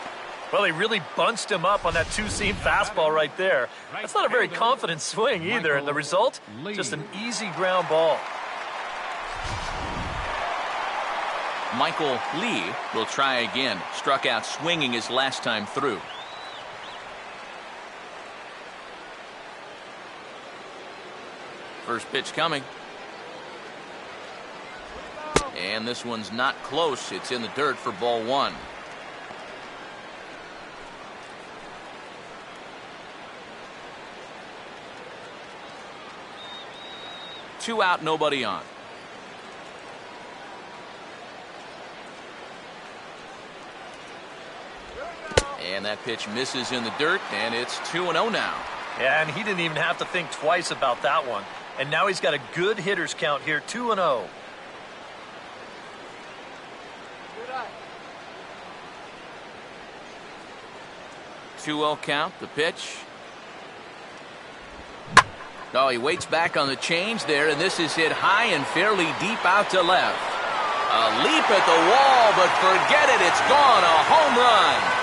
Well, he really bunched him up on that two-seam fastball right there. That's not a very confident swing either, and the result, just an easy ground ball. Michael Lee will try again. Struck out swinging his last time through. First pitch coming. And this one's not close. It's in the dirt for ball one. Two out, nobody on. And that pitch misses in the dirt, and it's 2-0 now. Yeah, and he didn't even have to think twice about that one. And now he's got a good hitters count here, 2-0. 2-0 count, the pitch. Oh, he waits back on the change there, and this is hit high and fairly deep out to left. A leap at the wall, but forget it, it's gone, a home run.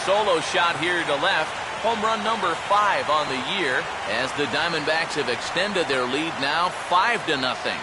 Solo shot here to left. Home run number 5 on the year as the Diamondbacks have extended their lead now 5-0.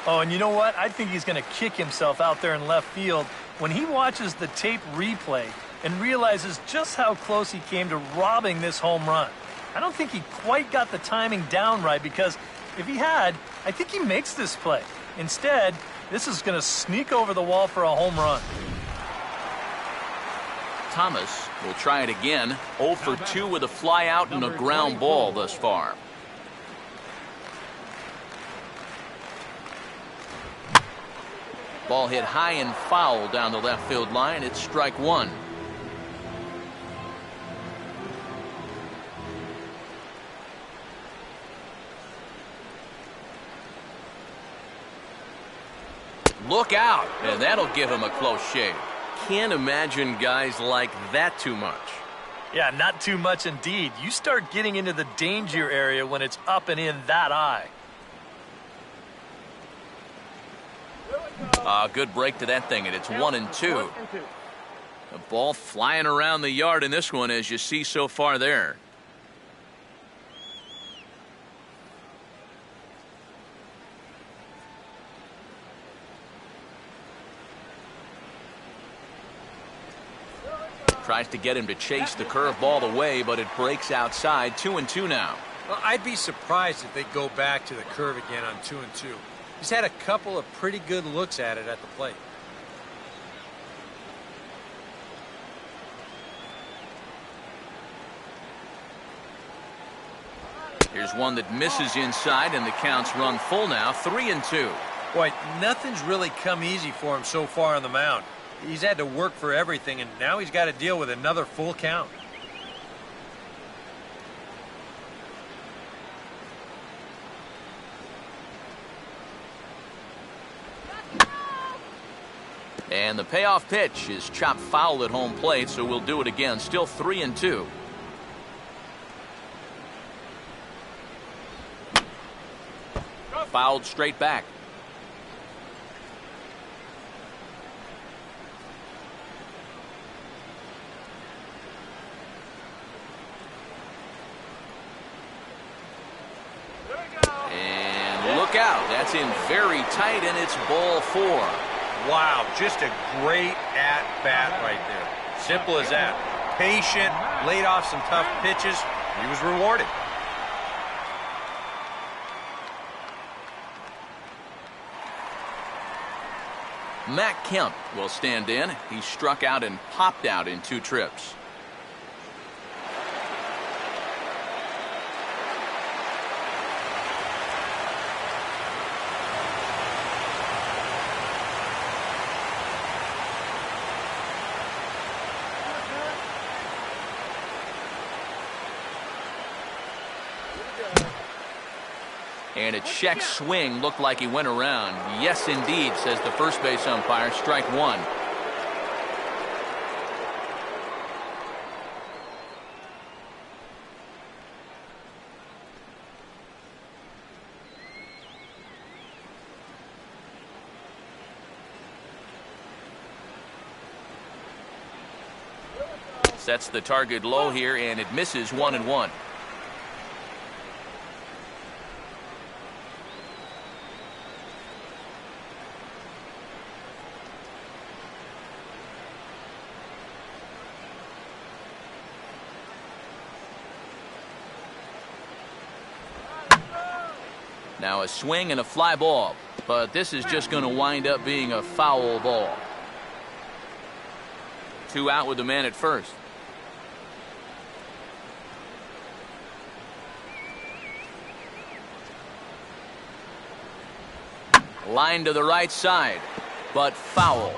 Oh, and you know what? I think he's going to kick himself out there in left field when he watches the tape replay and realizes just how close he came to robbing this home run. I don't think he quite got the timing down right, because if he had, I think he makes this play. Instead, this is going to sneak over the wall for a home run. Thomas will try it again. 0 for 2 with a fly out and a ground ball thus far. Ball hit high and foul down the left field line. It's strike one. Look out, and that'll give him a close shave. Can't imagine guys like that too much. Yeah, not too much indeed. You start getting into the danger area when it's up and in that high. Good break to that thing, and it's 1-2. A ball flying around the yard in this one, as you see so far there. Tries to get him to chase the curveball away, but it breaks outside. 2-2 now. Well, I'd be surprised if they go back to the curve again on 2-2. He's had a couple of pretty good looks at it at the plate. Here's one that misses inside, and the count's run full now. 3-2. Boy, nothing's really come easy for him so far on the mound. He's had to work for everything, and now he's got to deal with another full count. And the payoff pitch is chopped foul at home plate, so we'll do it again. Still 3-2. Fouled straight back. And look out. That's in very tight, and it's ball 4. Wow, just a great at-bat right there. Simple as that. Patient, laid off some tough pitches. He was rewarded. Matt Kemp will stand in. He struck out and popped out in 2 trips. And a check swing looked like he went around. Yes, indeed, says the first base umpire. Strike one. Sets the target low here, and it misses 1-1. Now a swing and a fly ball, but this is just going to wind up being a foul ball. 2 out with the man at first. Line to the right side, but foul.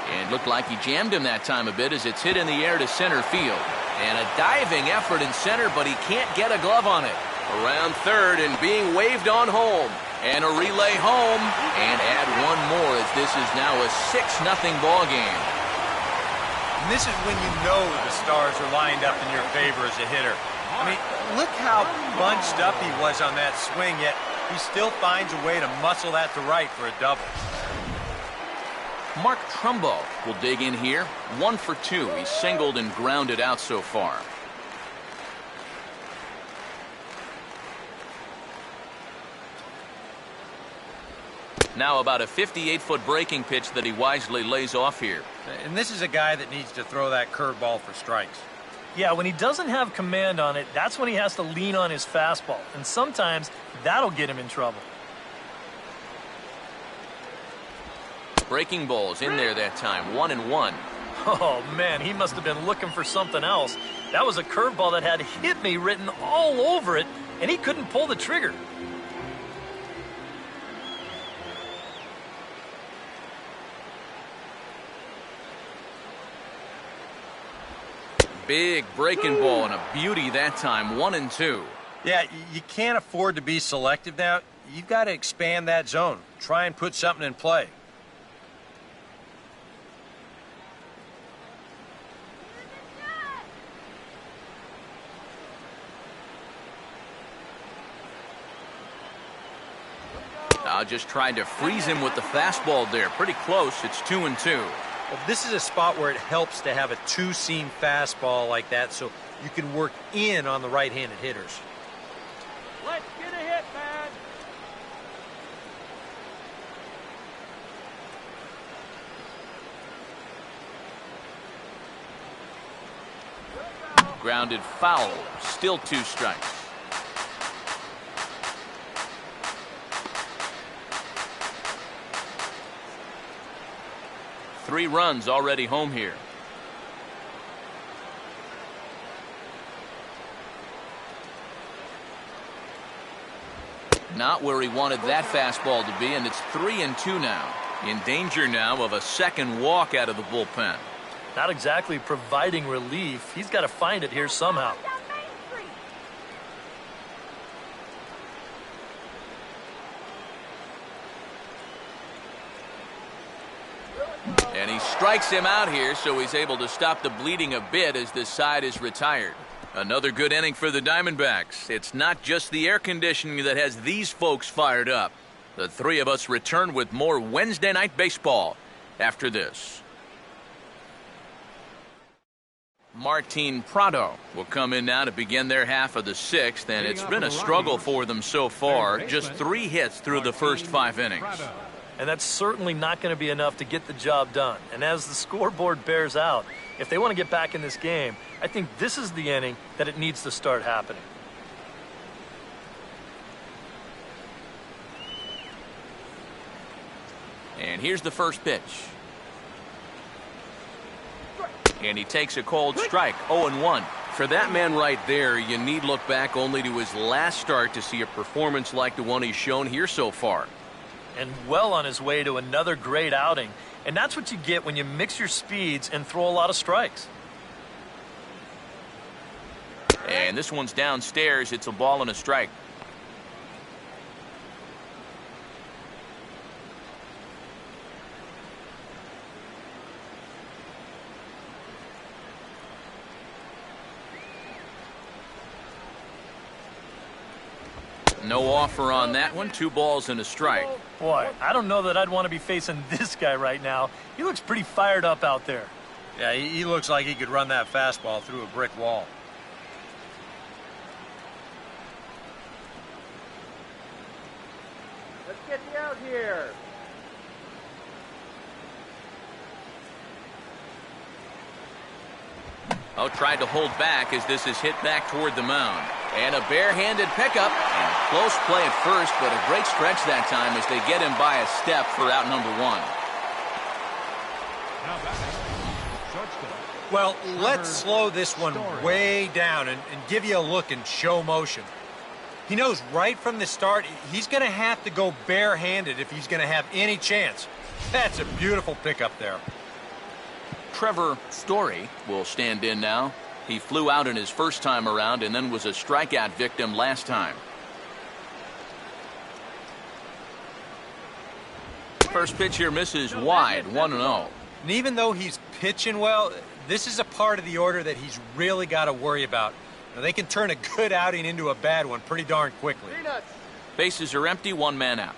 And looked like he jammed him that time a bit as it's hit in the air to center field. And a diving effort in center, but he can't get a glove on it. Around third and being waved on home. And a relay home. And add one more as this is now a 6-0 ball game. And this is when you know the stars are lined up in your favor as a hitter. I mean, look how bunched up he was on that swing, yet he still finds a way to muscle that to right for a double. Mark Trumbo will dig in here. 1 for 2. He's singled and grounded out so far. Now about a 58-foot breaking pitch that he wisely lays off here. And this is a guy that needs to throw that curveball for strikes. Yeah, when he doesn't have command on it, that's when he has to lean on his fastball. And sometimes that'll get him in trouble. Breaking balls in there that time. 1-1. Oh, man, he must have been looking for something else. That was a curveball that had "hit me" written all over it, and he couldn't pull the trigger. Big breaking ball and a beauty that time. 1-2. Yeah, you can't afford to be selective now. You've got to expand that zone. Try and put something in play. I just tried to freeze him with the fastball there. Pretty close. It's 2-2. Well, this is a spot where it helps to have a two-seam fastball like that so you can work in on the right-handed hitters. Let's get a hit, man. Grounded foul. Still 2 strikes. Three runs already home here. Not where he wanted that fastball to be, and it's 3-2 now. In danger now of a second walk out of the bullpen. Not exactly providing relief. He's got to find it here somehow. And he strikes him out here, so he's able to stop the bleeding a bit as this side is retired. Another good inning for the Diamondbacks. It's not just the air conditioning that has these folks fired up. The three of us return with more Wednesday night baseball after this. Martin Prado will come in now to begin their half of the 6th, and it's been a struggle for them so far. Just 3 hits through the first 5 innings. And that's certainly not going to be enough to get the job done. And as the scoreboard bears out, if they want to get back in this game, I think this is the inning that it needs to start happening. And here's the first pitch. And he takes a cold strike. 0-1. For that man right there, you need look back only to his last start to see a performance like the one he's shown here so far. And well on his way to another great outing. And that's what you get when you mix your speeds and throw a lot of strikes. And this one's downstairs. It's a ball and a strike. No offer on that one. 2 balls and a strike. Boy, I don't know that I'd want to be facing this guy right now. He looks pretty fired up out there. Yeah, he looks like he could run that fastball through a brick wall. Let's get you out here. Oh, tried to hold back as this is hit back toward the mound. And a barehanded pickup. And close play at first, but a great stretch that time as they get him by a step for out number 1. Now batting, shortstop. Well, let's slow this one way down and give you a look in show motion. He knows right from the start he's going to have to go barehanded if he's going to have any chance. That's a beautiful pickup there. Trevor Story will stand in now. He flew out in his first time around and then was a strikeout victim last time. First pitch here misses wide, 1-0. And even though he's pitching well, this is a part of the order that he's really got to worry about. Now, they can turn a good outing into a bad one pretty darn quickly. Peanuts. Bases are empty, 1 man out.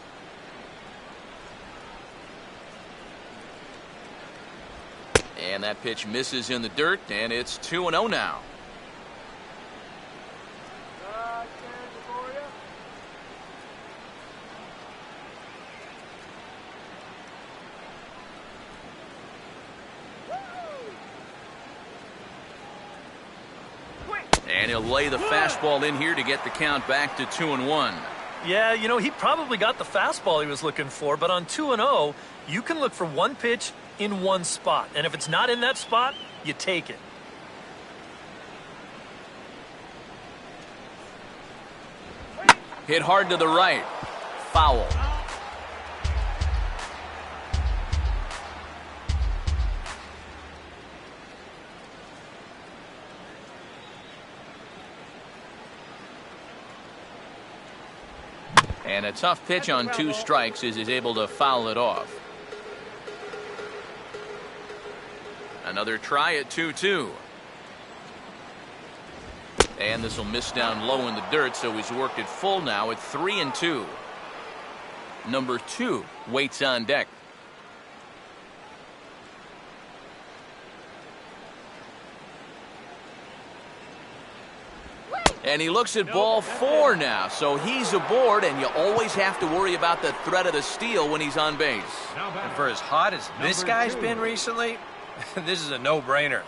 And that pitch misses in the dirt, and it's 2-0 now. For you. And he'll lay the fastball in here to get the count back to 2-1. Yeah, you know, he probably got the fastball he was looking for, but on 2-0, you can look for one pitch in one spot. And if it's not in that spot, you take it. Hit hard to the right. Foul. And a tough pitch on 2 strikes as he's able to foul it off. Another try at 2-2. And this will miss down low in the dirt, so he's worked it full now at 3-2. Number 2 waits on deck. And he looks at ball 4 now, so he's aboard, and you always have to worry about the threat of the steal when he's on base. And for as hot as this guy's been recently, this is a no-brainer.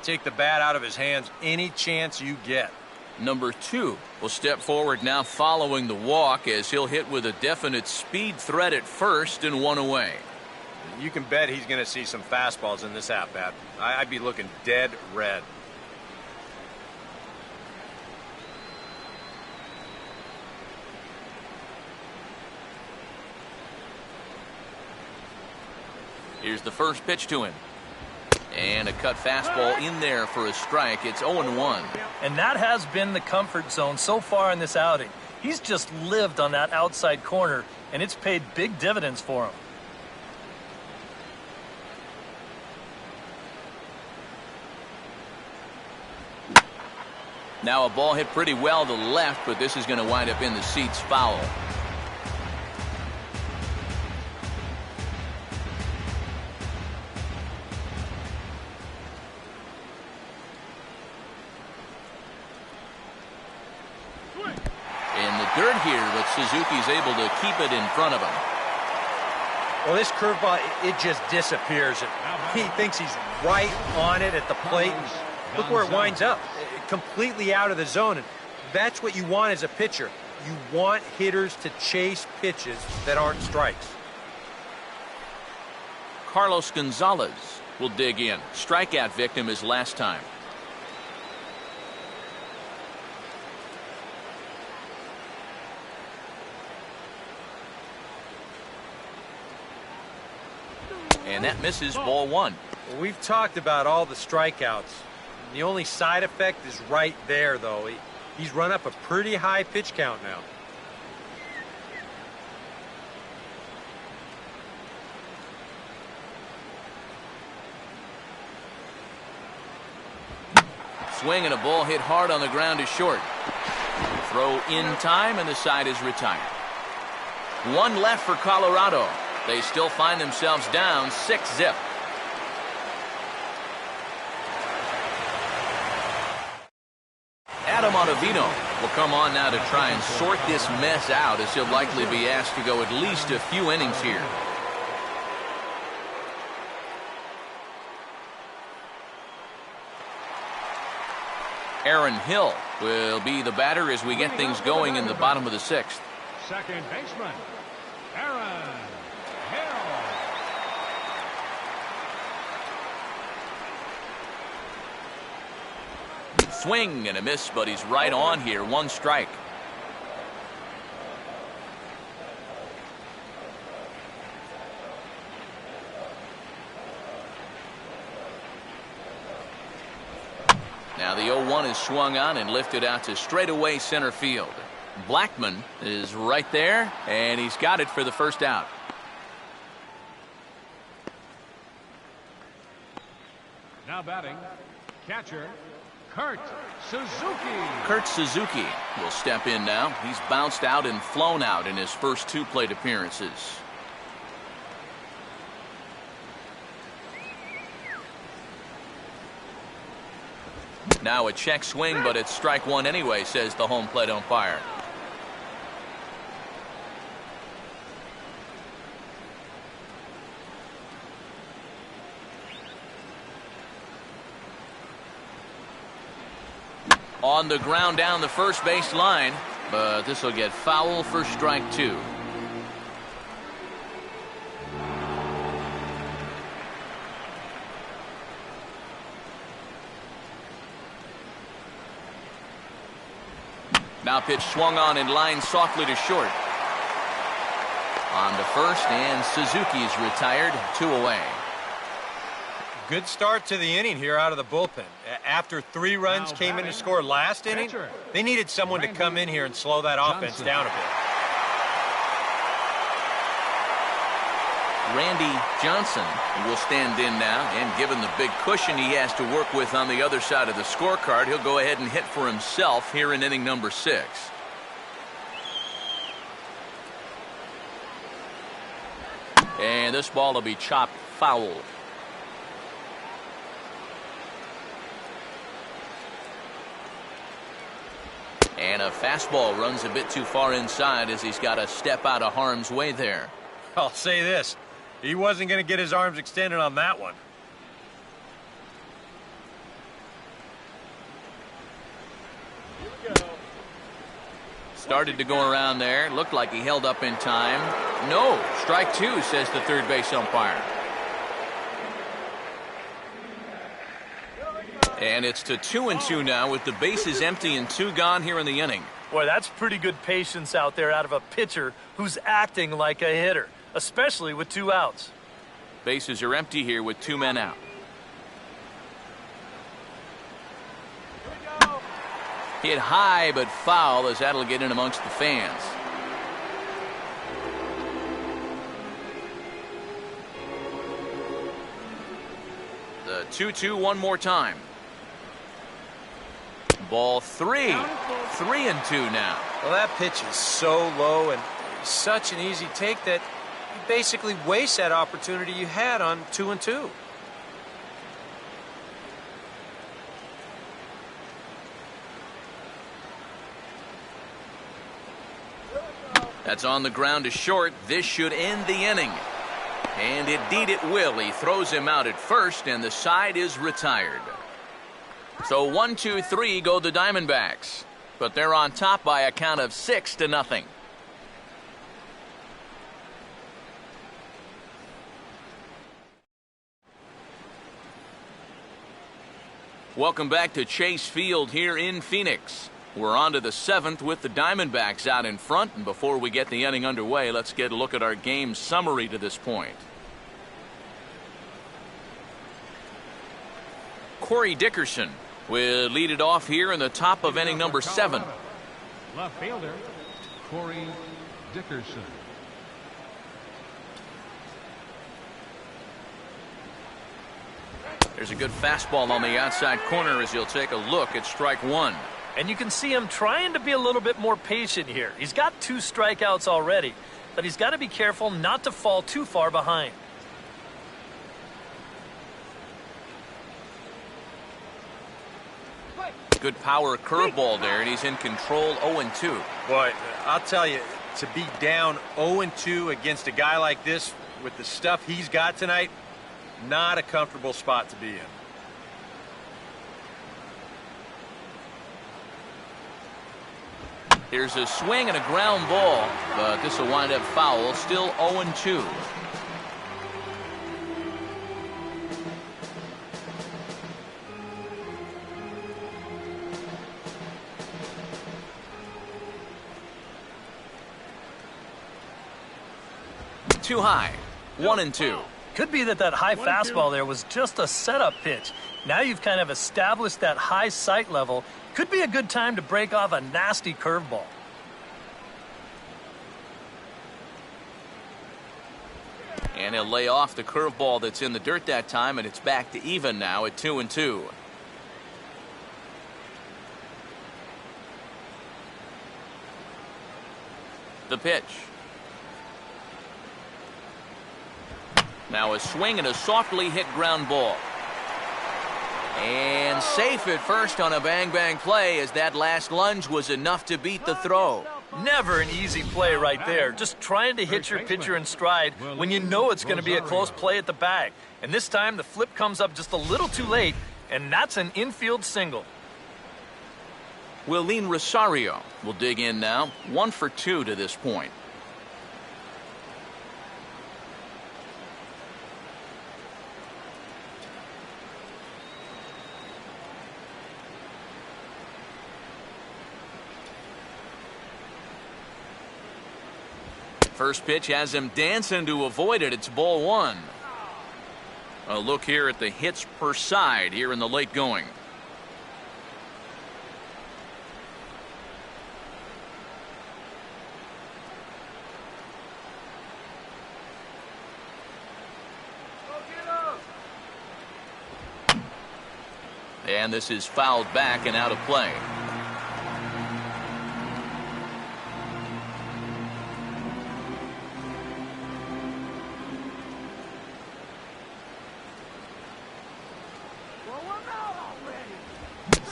Take the bat out of his hands any chance you get. Number 2 will step forward now following the walk as he'll hit with a definite speed threat at first and 1 away. You can bet he's going to see some fastballs in this at-bat. I'd be looking dead red. Here's the first pitch to him. And a cut fastball in there for a strike. It's 0-1. And that has been the comfort zone so far in this outing. He's just lived on that outside corner, and it's paid big dividends for him. Now a ball hit pretty well to left, but this is going to wind up in the seats foul. Dirt here, but Suzuki's able to keep it in front of him. Well, this curveball, it just disappears. He thinks he's right on it at the plate. Look where it winds up, completely out of the zone. And that's what you want as a pitcher. You want hitters to chase pitches that aren't strikes. Carlos Gonzalez will dig in. Strikeout victim his last time. And that misses ball one. Well, we've talked about all the strikeouts. The only side effect is right there, though. He's run up a pretty high pitch count now. Swing and a ball hit hard on the ground is short. Throw in time and the side is retired. One left for Colorado. They still find themselves down 6-0. Adam Ottavino will come on now to try and sort this mess out, as he'll likely be asked to go at least a few innings here. Aaron Hill will be the batter as we get things going in the bottom of the sixth. Second baseman, Aaron Hill. Swing and a miss, but he's right on here. One strike. Now the 0-1 is swung on and lifted out to straightaway center field. Blackman is right there, and he's got it for the first out. Now batting, catcher, Kurt Suzuki. Kurt Suzuki will step in now. He's bounced out and flown out in his first two plate appearances. Now a check swing, but it's strike one anyway, says the home plate umpire. On the ground down the first base line, but this will get foul for strike two. Now pitch swung on and lined softly to short. On to first, and Suzuki's retired, 2 away. Good start to the inning here out of the bullpen. After 3 runs came in to score last inning, they needed someone to come in here and slow that offense down a bit. Randy Johnson will stand in now, and given the big cushion he has to work with on the other side of the scorecard, he'll go ahead and hit for himself here in inning number 6. And this ball will be chopped foul. And a fastball runs a bit too far inside as he's got to step out of harm's way there. I'll say this. He wasn't going to get his arms extended on that one. Started to go around there. Looked like he held up in time. No, strike two, says the third base umpire. And it's to 2-2 now with the bases empty and 2 gone here in the inning. Boy, that's pretty good patience out there out of a pitcher who's acting like a hitter, especially with 2 outs. Bases are empty here with 2 men out. Hit high but foul, as that'll get in amongst the fans. The 2-2 one more time. Ball 3. 3-2 now. Well, that pitch is so low and such an easy take that you basically waste that opportunity you had on 2-2. That's on the ground to short. This should end the inning. And indeed it will. He throws him out at first, and the side is retired. So 1, 2, 3 go the Diamondbacks. But they're on top by a count of 6-0. Welcome back to Chase Field here in Phoenix. We're on to the 7th with the Diamondbacks out in front. And before we get the inning underway, let's get a look at our game summary to this point. Corey Dickerson will lead it off here in the top of inning number 7. Left fielder, Corey Dickerson. There's a good fastball on the outside corner as he'll take a look at strike 1. And you can see him trying to be a little bit more patient here. He's got 2 strikeouts already, but he's got to be careful not to fall too far behind. Good power curveball there, and he's in control 0-2. Boy, I'll tell you, to be down 0-2 against a guy like this with the stuff he's got tonight, not a comfortable spot to be in. Here's a swing and a ground ball, but this will wind up foul. Still 0-2. Too high. 1-2. Could be that high fastball there was just a setup pitch. Now you've kind of established that high sight level. Could be a good time to break off a nasty curveball. And he'll lay off the curveball that's in the dirt that time, and it's back to even now at 2-2. The pitch. Now a swing and a softly hit ground ball. And safe at first on a bang-bang play, as that last lunge was enough to beat the throw. Never an easy play right there. Just trying to hit your pitcher in stride when you know it's going to be a close play at the bag. And this time the flip comes up just a little too late, and that's an infield single. Willeen Rosario will dig in now. 1 for 2 to this point. First pitch has him dancing to avoid it. It's ball 1. A look here at the hits per side here in the late going. And this is fouled back and out of play.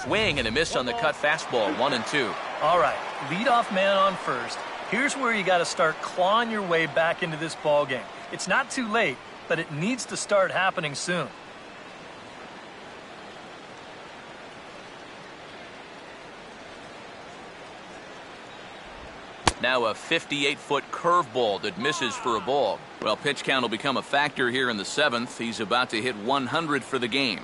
Swing and a miss on the cut fastball. 1-2. All right, leadoff man on first. Here's where you got to start clawing your way back into this ball game. It's not too late, but it needs to start happening soon. Now a 58-foot curveball that misses for a ball. Well, pitch count will become a factor here in the 7th. He's about to hit 100 for the game.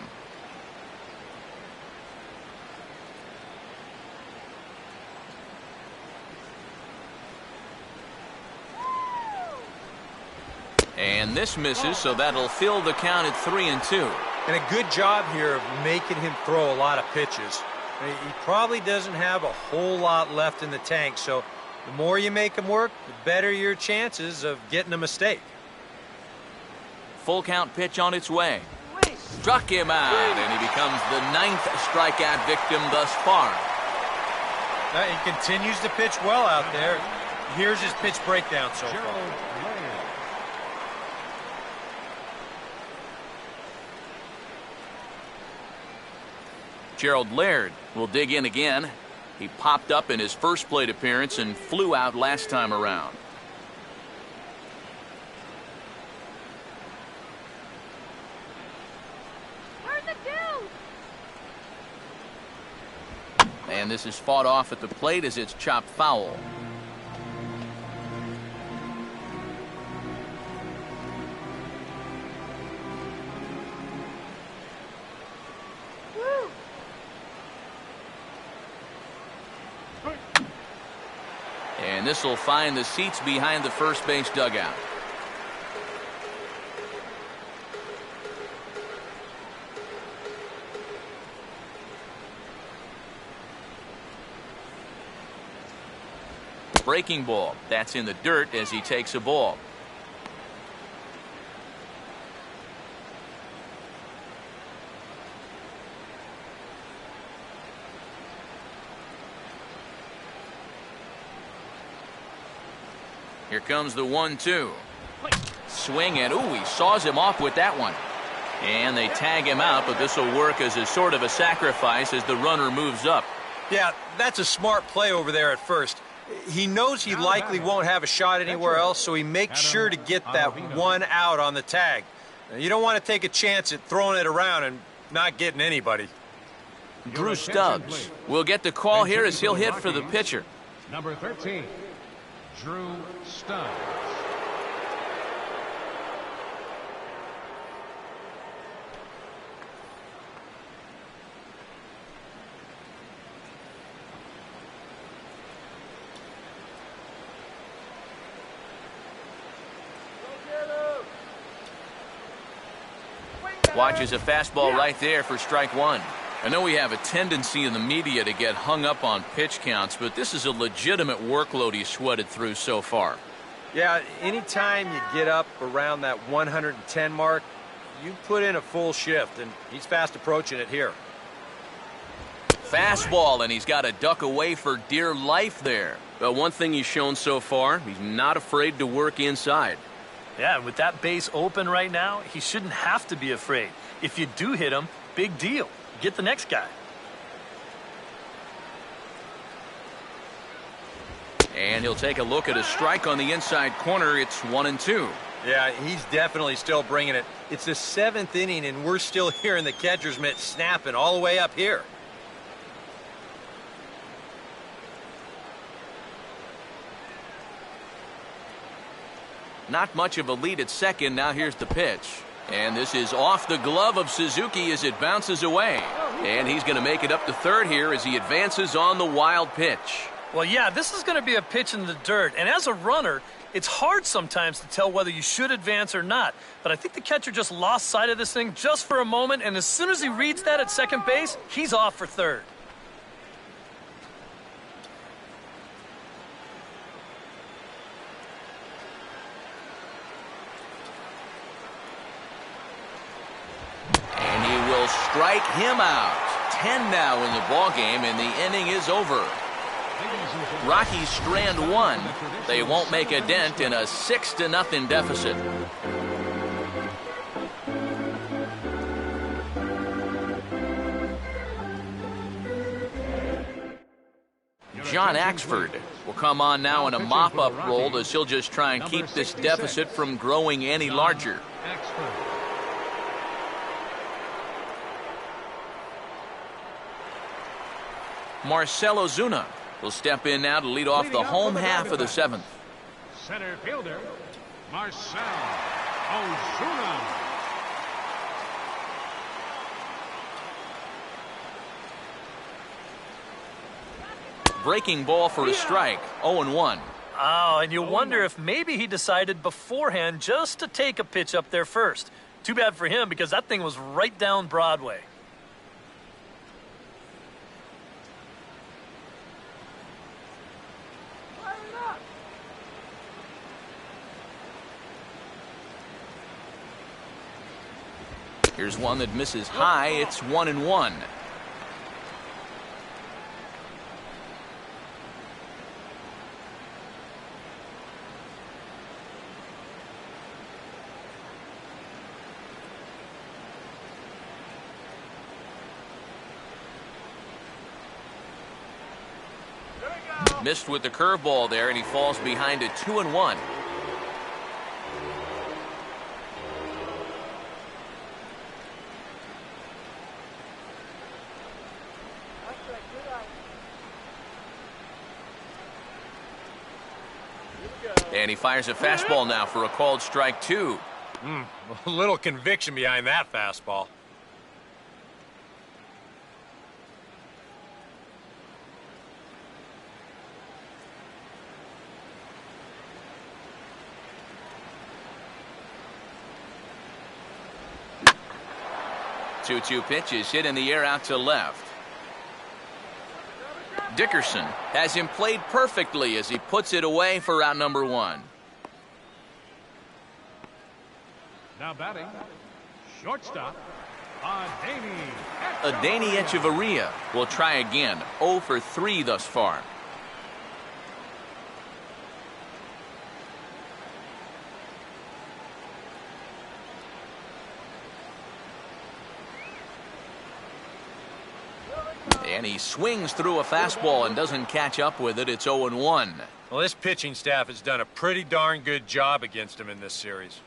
And this misses, so that'll fill the count at 3-2. And a good job here of making him throw a lot of pitches. He probably doesn't have a whole lot left in the tank, so the more you make him work, the better your chances of getting a mistake. Full count pitch on its way. Struck him out, and he becomes the 9th strikeout victim thus far. He continues to pitch well out there. Here's his pitch breakdown so far. Gerald Laird will dig in again. He popped up in his first plate appearance and flew out last time around. And this is fought off at the plate as it's chopped foul. And this will find the seats behind the first base dugout. Breaking ball. That's in the dirt as he takes a ball. Here comes the 1-2. Swing and ooh, he saws him off with that one. And they tag him out, but this will work as a sort of a sacrifice as the runner moves up. Yeah, that's a smart play over there at first. He knows he likely won't have a shot anywhere else, so he makes sure to get that one out on the tag. You don't want to take a chance at throwing it around and not getting anybody. Drew Stubbs will get the call here as he'll hit for the pitcher. Number 13, Drew Stubbs. Watches a fastball right there for strike one. I know we have a tendency in the media to get hung up on pitch counts, but this is a legitimate workload he's sweated through so far. Yeah, anytime you get up around that 110 mark, you put in a full shift, and he's fast approaching it here. Fastball, and he's got to duck away for dear life there. But one thing he's shown so far, he's not afraid to work inside. Yeah, and with that base open right now, he shouldn't have to be afraid. If you do hit him, big deal. Get the next guy. And he'll take a look at a strike on the inside corner. It's 1-2. Yeah, he's definitely still bringing it. It's the 7th inning, and we're still hearing the catcher's mitt snapping all the way up here. Not much of a lead at second. Now here's the pitch. And this is off the glove of Suzuki as it bounces away. And he's going to make it up to third here as he advances on the wild pitch. Well, yeah, this is going to be a pitch in the dirt. And as a runner, it's hard sometimes to tell whether you should advance or not. But I think the catcher just lost sight of this thing just for a moment. And as soon as he reads that at second base, he's off for third. Strike him out. 10 now in the ball game, and the inning is over. Rockies strand one. They won't make a dent in a 6-0 deficit. John Axford will come on now in a mop-up role as he'll just try and keep this deficit from growing any larger. Marcell Ozuna will step in now to lead off the home half of the 7th. Center fielder, Marcell Ozuna. Breaking ball for a strike, 0-1. Oh, and you wonder if maybe he decided beforehand just to take a pitch up there first. Too bad for him because that thing was right down Broadway. Here's one that misses high. It's 1-1. Missed with the curveball there, and he falls behind it 2-1. And he fires a fastball now for a called strike 2. A little conviction behind that fastball. Two pitches hit in the air out to left. Dickerson has him played perfectly as he puts it away for out number 1. Now batting, shortstop, Adeiny Echeverria will try again. 0 for 3 thus far. And he swings through a fastball and doesn't catch up with it. It's 0-1. Well, this pitching staff has done a pretty darn good job against him in this series.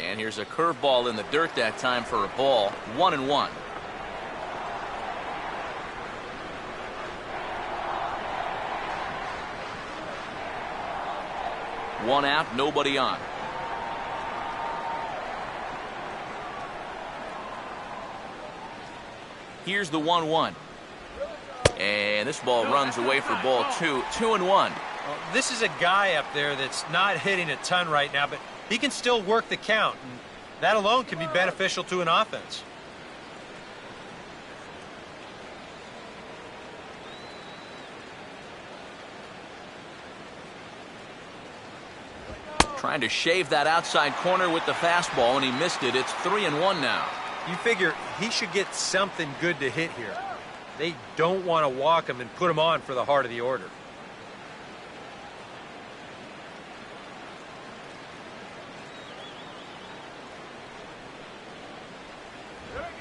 And here's a curveball in the dirt that time for a ball. 1-1. One out, nobody on. Here's the 1-1. And this ball runs away for ball 2. 2-1. Well, this is a guy up there that's not hitting a ton right now, but he can still work the count. And that alone can be beneficial to an offense. Trying to shave that outside corner with the fastball, and he missed it. It's 3-1 now. You figure he should get something good to hit here. They don't want to walk him and put him on for the heart of the order.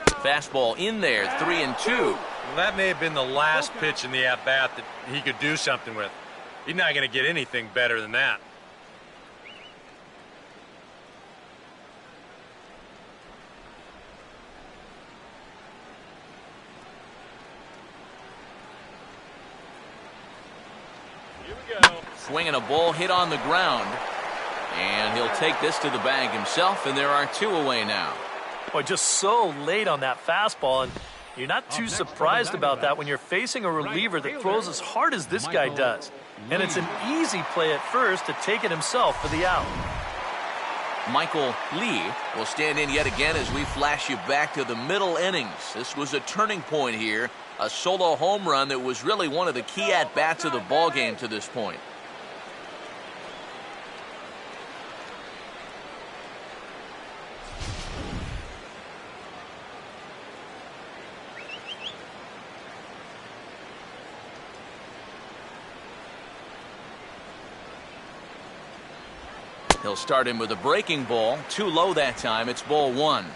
Fastball in there, 3-2. Well, that may have been the last pitch in the at-bat that he could do something with. He's not going to get anything better than that. Swinging a ball hit on the ground. And he'll take this to the bag himself, and there are 2 away now. Boy, just so late on that fastball, and you're not too surprised about that when you're facing a reliever that throws as hard as this guy does. And it's an easy play at first to take it himself for the out. Michael Lee will stand in yet again as we flash you back to the middle innings. This was a turning point here. A solo home run that was really one of the key at-bats of the ballgame to this point. He'll start him with a breaking ball. Too low that time. It's ball 1.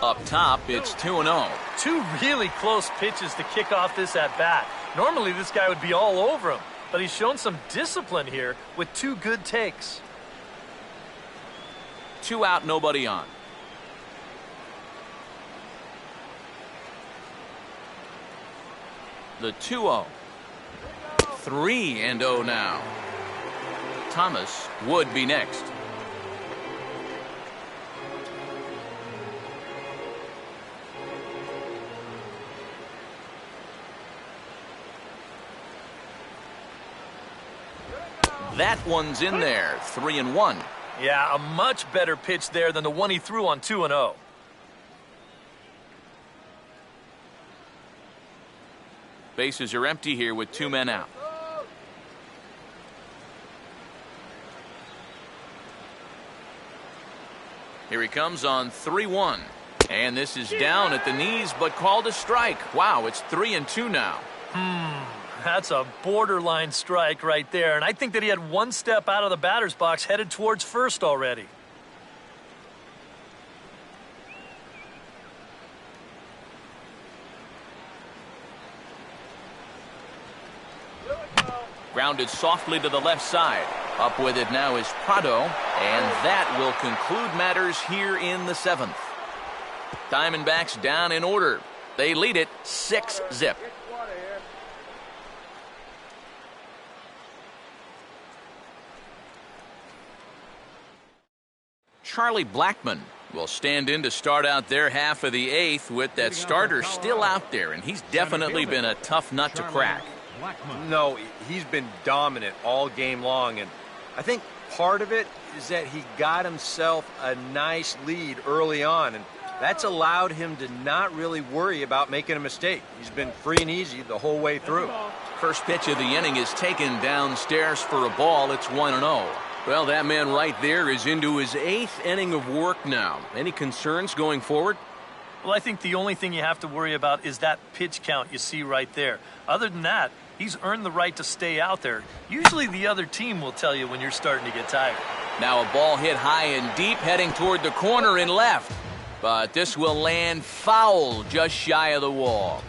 Up top, it's 2-0. 2 really close pitches to kick off this at-bat. Normally this guy would be all over him, but he's shown some discipline here with 2 good takes. 2 out, nobody on. The 2-0. 3-0 now. Thomas would be next. That one's in there. 3-1. Yeah, a much better pitch there than the one he threw on 2-0. Bases are empty here with 2 men out. Here he comes on 3-1. And this is down at the knees, but called a strike. Wow, it's 3-2 now. That's a borderline strike right there, and I think that he had 1 step out of the batter's box headed towards first already. Grounded softly to the left side. Up with it now is Prado, and that will conclude matters here in the 7th. Diamondbacks down in order. They lead it 6-0. Get water here. Charlie Blackmon will stand in to start out their half of the 8th with that starter still out there, and he's definitely been a tough nut to crack. No, he's been dominant all game long, and I think part of it is that he got himself a nice lead early on, and that's allowed him to not really worry about making a mistake. He's been free and easy the whole way through. First pitch of the inning is taken downstairs for a ball. It's 1-0. Well, that man right there is into his 8th inning of work now. Any concerns going forward? Well, I think the only thing you have to worry about is that pitch count you see right there. Other than that, he's earned the right to stay out there. Usually the other team will tell you when you're starting to get tired. Now a ball hit high and deep heading toward the corner and left. But this will land foul just shy of the wall.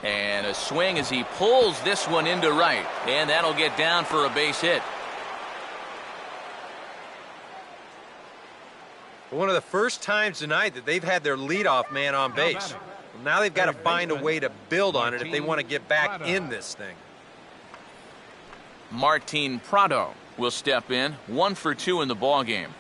And a swing as he pulls this one into right. And that'll get down for a base hit. One of the first times tonight that they've had their leadoff man on base. Now they've got to find a way to build on it if they want to get back in this thing. Martin Prado will step in, 1 for 2 in the ball game.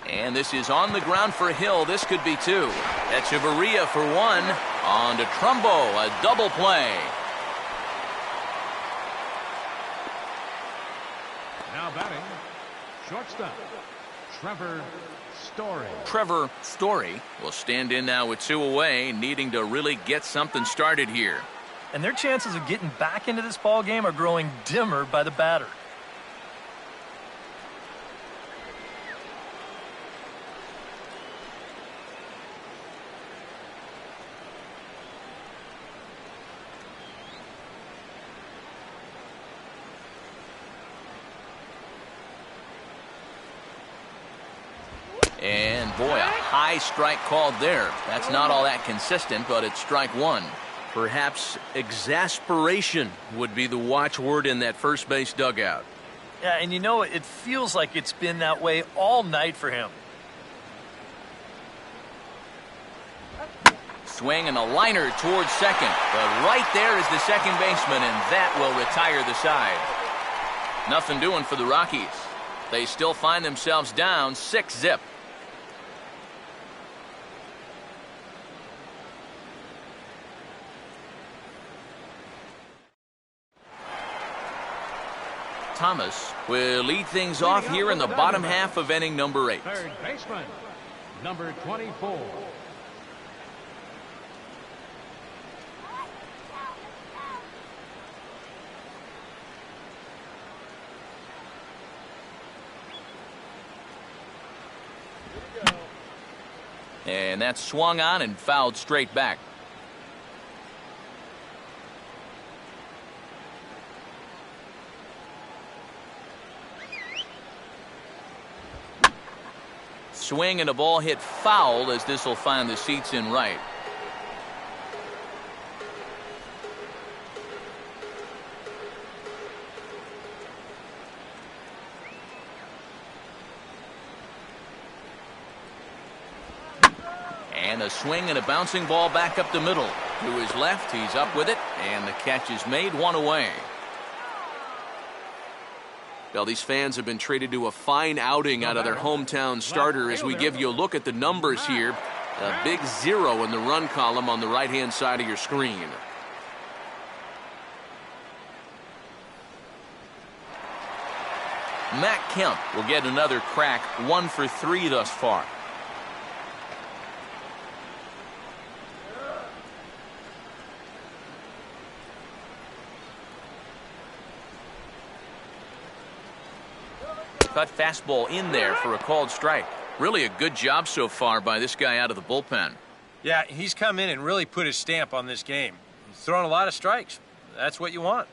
And this is on the ground for Hill. This could be 2. Echeverria for 1. On to Trumbo, a double play. Now batting, shortstop, Trevor Story. Trevor Story will stand in now with 2 away, needing to really get something started here. And their chances of getting back into this ball game are growing dimmer by the batter. And boy, a high strike called there. That's not all that consistent, but it's strike 1. Perhaps exasperation would be the watchword in that first base dugout. Yeah, and you know, it feels like it's been that way all night for him. Swing and a liner towards second. But right there is the second baseman, and that will retire the side. Nothing doing for the Rockies. They still find themselves down 6-0. Thomas will lead things off here in the bottom half of inning number 8. Third baseman, number 24. And that's swung on and fouled straight back. Swing and a ball hit foul as this will find the seats in right. And a swing and a bouncing ball back up the middle. To his left, he's up with it, and the catch is made, 1 away. Well, these fans have been treated to a fine outing out of their hometown starter as we give you a look at the numbers here. A big 0 in the run column on the right-hand side of your screen. Matt Kemp will get another crack, 1 for 3 thus far. Cut fastball in there for a called strike. Really a good job so far by this guy out of the bullpen. Yeah, he's come in and really put his stamp on this game. He's thrown a lot of strikes. That's what you want.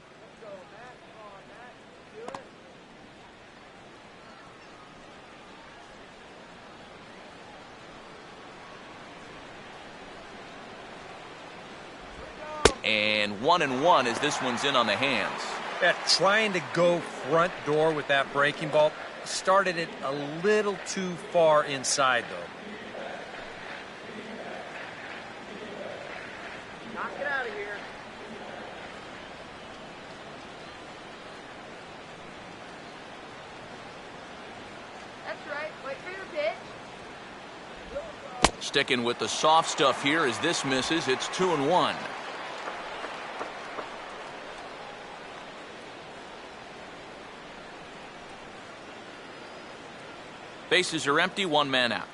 And 1-1 as this one's in on the hands. Yeah, trying to go front door with that breaking ball. Started it a little too far inside, though. Knock it out of here. That's right. Wait for your pitch. Sticking with the soft stuff here as this misses. It's 2-1. Bases are empty, one man out.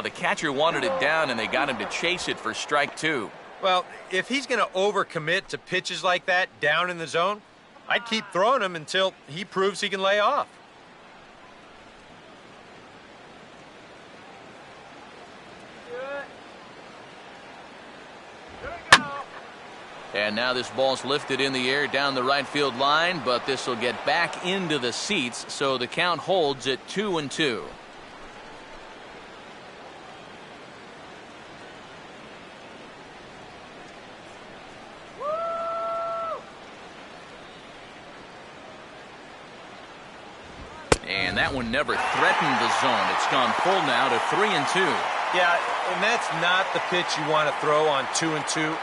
The catcher wanted it down, and they got him to chase it for strike 2. Well, if he's going to overcommit to pitches like that down in the zone, I'd keep throwing him until he proves he can lay off. And now this ball's lifted in the air down the right field line, but this will get back into the seats, so the count holds at 2-2. And that one never threatened the zone. It's gone full now to 3-2. Yeah, and that's not the pitch you want to throw on 2-2.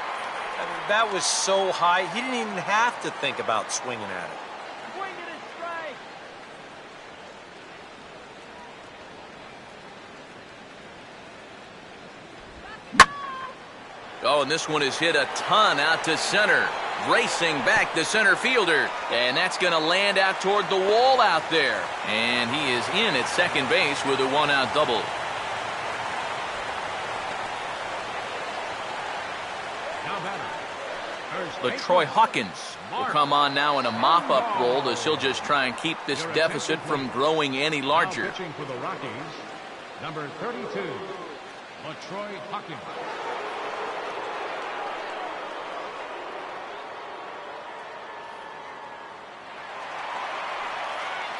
I mean, that was so high, he didn't even have to think about swinging at it. Swing it and strike. Oh, and this one is hit a ton out to center. Racing back the center fielder. And that's going to land out toward the wall out there. And he is in at second base with a one-out double. LaTroy Hawkins will come on now in a mop-up role as he'll just try and keep this deficit from growing any larger. Now pitching for the Rockies, number 32, LaTroy Hawkins.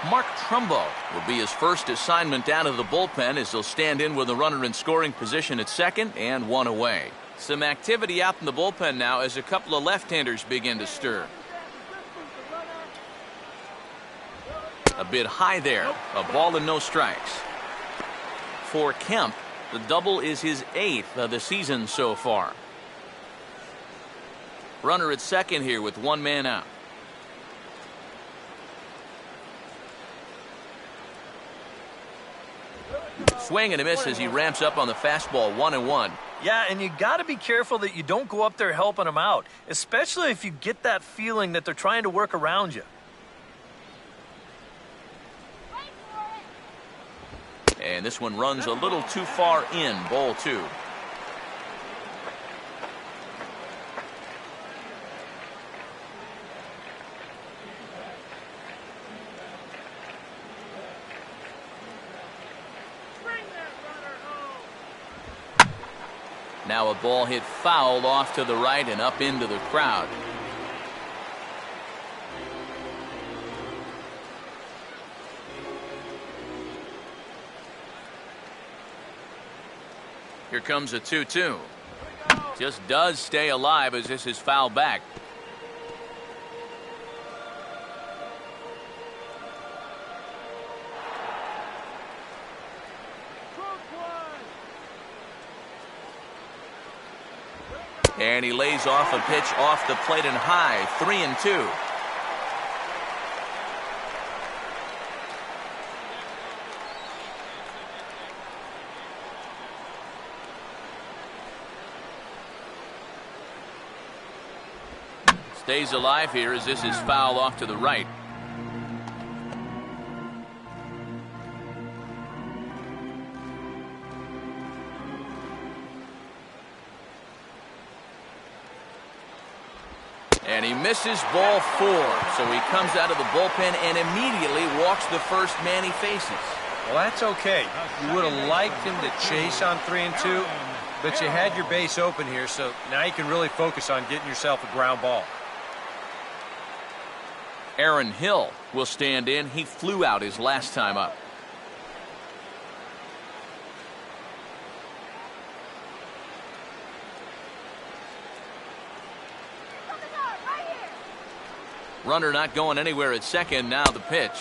Mark Trumbo will be his first assignment down to the bullpen as he'll stand in with a runner in scoring position at second and one away. Some activity out in the bullpen now as a couple of left-handers begin to stir. A bit high there. A ball and no strikes. For Kemp, the double is his 8th of the season so far. Runner at second here with one man out. Swing and a miss as he ramps up on the fastball. 1-1. Yeah, and you got to be careful that you don't go up there helping them out, especially if you get that feeling that they're trying to work around you. And this one runs a little too far in. Ball 2. Now a ball hit foul off to the right and up into the crowd. Here comes a 2-2. Just does stay alive as this is fouled back. And he lays off a pitch off the plate and high. 3-2. Stays alive here as this is foul off to the right. And he misses ball 4, so he comes out of the bullpen and immediately walks the first man he faces. Well, that's okay. You would have liked him to chase on 3-2, but you had your base open here, so now you can really focus on getting yourself a ground ball. Aaron Hill will stand in. He flew out his last time up. Runner not going anywhere at second. Now the pitch.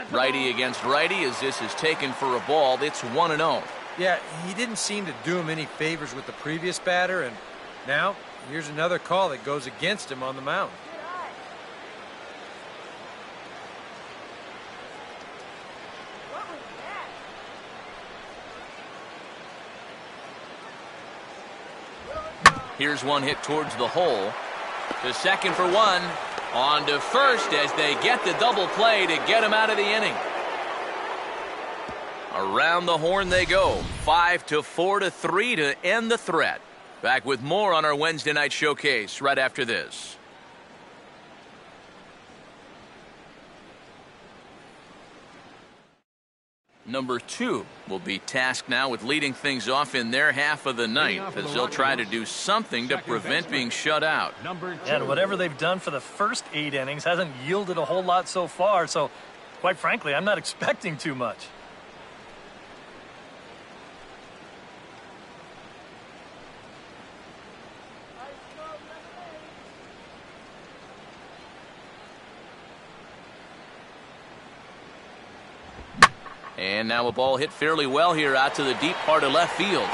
Righty against righty as this is taken for a ball. It's 1-0. Yeah, he didn't seem to do him any favors with the previous batter, and now here's another call that goes against him on the mound. Here's one hit towards the hole. To second for one. On to first as they get the double play to get him out of the inning. Around the horn they go. 5-4-3 to end the threat. Back with more on our Wednesday night showcase right after this. Number 2 will be tasked now with leading things off in their half of the ninth as they'll try to do something to prevent being shut out. And whatever they've done for the first 8 innings hasn't yielded a whole lot so far, so quite frankly, I'm not expecting too much. And now a ball hit fairly well here out to the deep part of left field.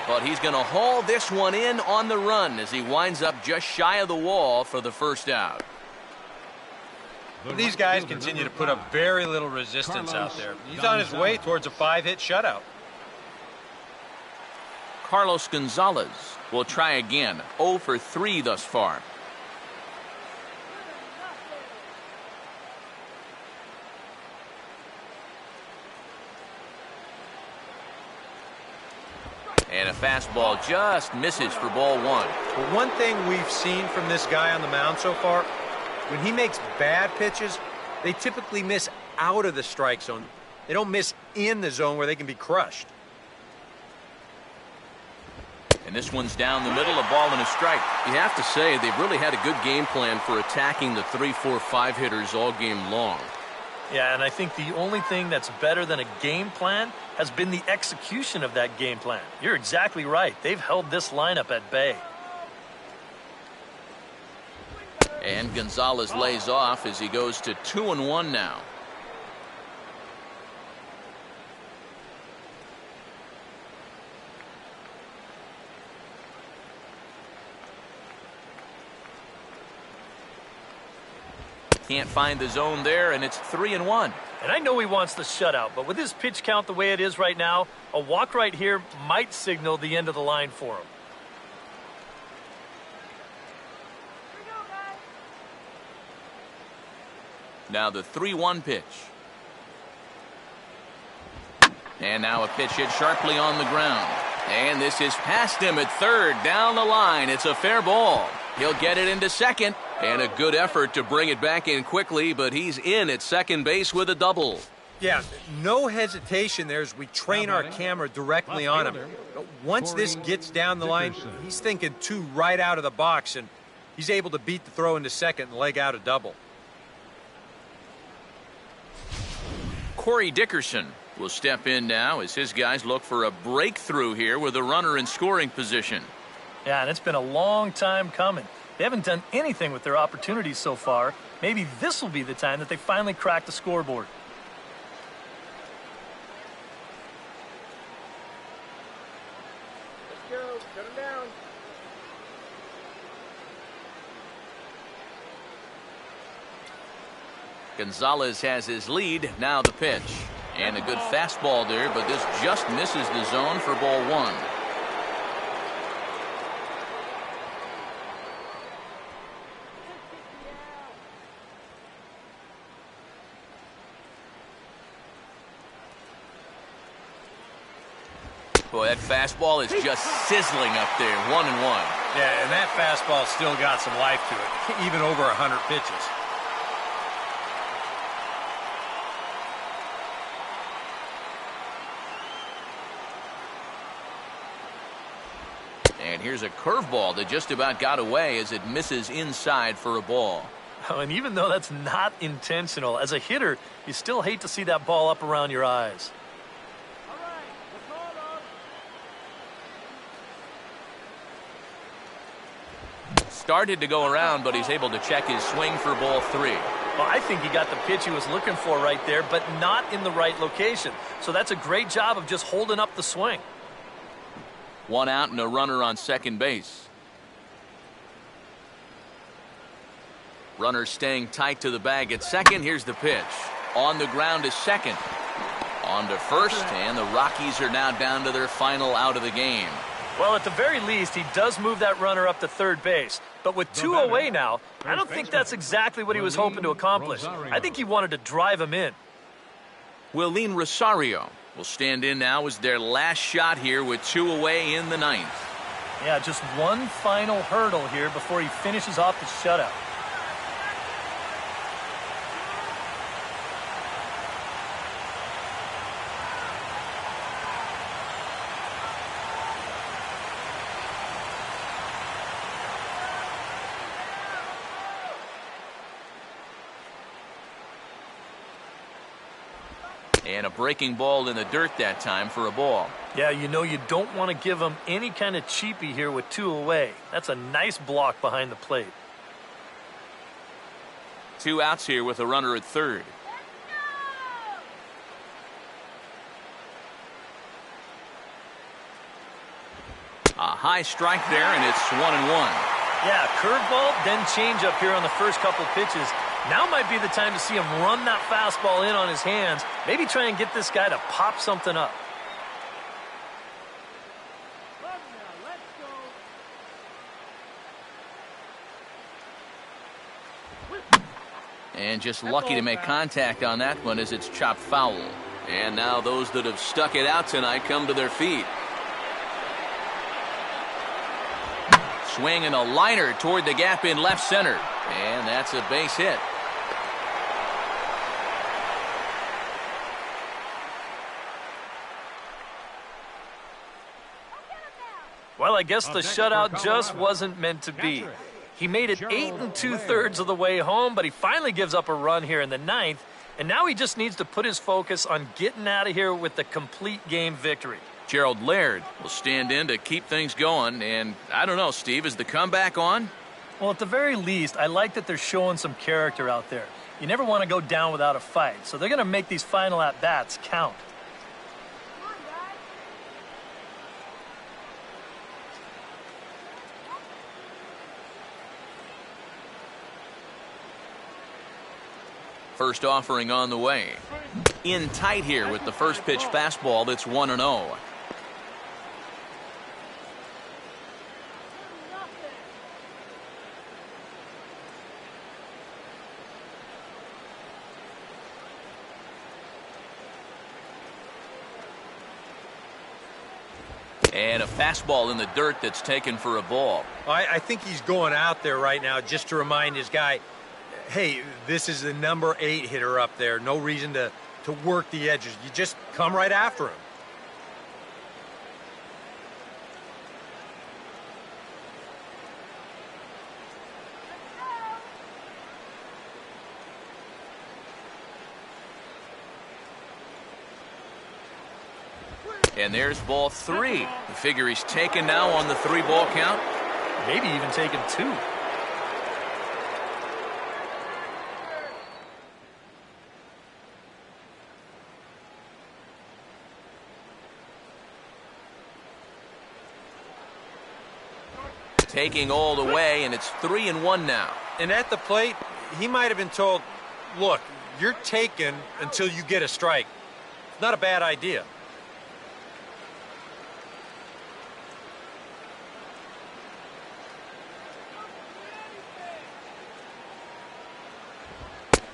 But he's going to haul this one in on the run as he winds up just shy of the wall for the first out. These guys continue to put up very little resistance out there. He's on his way towards a 5-hit shutout. Carlos Gonzalez will try again. 0 for 3 thus far. And a fastball just misses for ball 1. Well, one thing we've seen from this guy on the mound so far, when he makes bad pitches, they typically miss out of the strike zone. They don't miss in the zone where they can be crushed. And this one's down the middle, a ball and a strike. You have to say they've really had a good game plan for attacking the 3, 4, 5 hitters all game long. Yeah, and I think the only thing that's better than a game plan has been the execution of that game plan. You're exactly right. They've held this lineup at bay. And Gonzalez lays off as he goes to 2-1 now. Can't find the zone there, and it's 3-1. And I know he wants the shutout, but with his pitch count the way it is right now, a walk right here might signal the end of the line for him. Now the 3-1 pitch. And now a pitch hit sharply on the ground. And this is past him at third, down the line. It's a fair ball. He'll get it into second. And a good effort to bring it back in quickly, but he's in at second base with a double. Yeah, no hesitation there as we train our camera directly on him. Once this gets down the line, he's thinking 2 right out of the box, and he's able to beat the throw into second and leg out a double. Corey Dickerson will step in now as his guys look for a breakthrough here with a runner in scoring position. Yeah, and it's been a long time coming. They haven't done anything with their opportunities so far. Maybe this will be the time that they finally crack the scoreboard. Let's go. Shut him down. Gonzalez has his lead. Now the pitch. And a good fastball there, but this just misses the zone for ball 1. Boy, that fastball is just sizzling up there, 1-1. Yeah, and that fastball still got some life to it, even over 100 pitches. And here's a curveball that just about got away as it misses inside for a ball. Oh, and even though that's not intentional, as a hitter, you still hate to see that ball up around your eyes. Started to go around, but he's able to check his swing for ball 3. Well, I think he got the pitch he was looking for right there, but not in the right location. So that's a great job of just holding up the swing. 1 out and a runner on second base. Runner staying tight to the bag at second. Here's the pitch. On the ground to second. On to first, and the Rockies are now down to their final out of the game. Well, at the very least, he does move that runner up to third base. But with 2 away now, I don't think that's exactly what he was hoping to accomplish. I think he wanted to drive him in. Willeen Rosario will stand in now as their last shot here with 2 away in the 9th. Yeah, just one final hurdle here before he finishes off the shutout. And a breaking ball in the dirt that time for a ball. Yeah, you know you don't want to give him any kind of cheapie here with 2 away. That's a nice block behind the plate. 2 outs here with a runner at third. A high strike there, and it's 1-1. Yeah, curveball, then changeup here on the first couple pitches. Now might be the time to see him run that fastball in on his hands. Maybe try and get this guy to pop something up. And just lucky to make contact on that one as it's chopped foul. And now those that have stuck it out tonight come to their feet. Swing and a liner toward the gap in left center. And that's a base hit. Well, I guess the shutout just wasn't meant to be. He made it 8 2/3 of the way home, but he finally gives up a run here in the 9th, and now he just needs to put his focus on getting out of here with the complete game victory. Gerald Laird will stand in to keep things going, and I don't know, Steve, is the comeback on? Well, at the very least, I like that they're showing some character out there. You never want to go down without a fight, so they're going to make these final at-bats count. First offering on the way. In tight here with the first pitch fastball that's 1-0. And a fastball in the dirt that's taken for a ball. I think he's going out there right now just to remind his guy, hey, this is the number 8 hitter up there. No reason to work the edges. You just come right after him. And there's ball 3. You figure he's taken now on the 3-ball count. Maybe even taken 2. Taking all the way, and it's 3-1 now. And at the plate, he might have been told, look, you're taken until you get a strike. It's not a bad idea.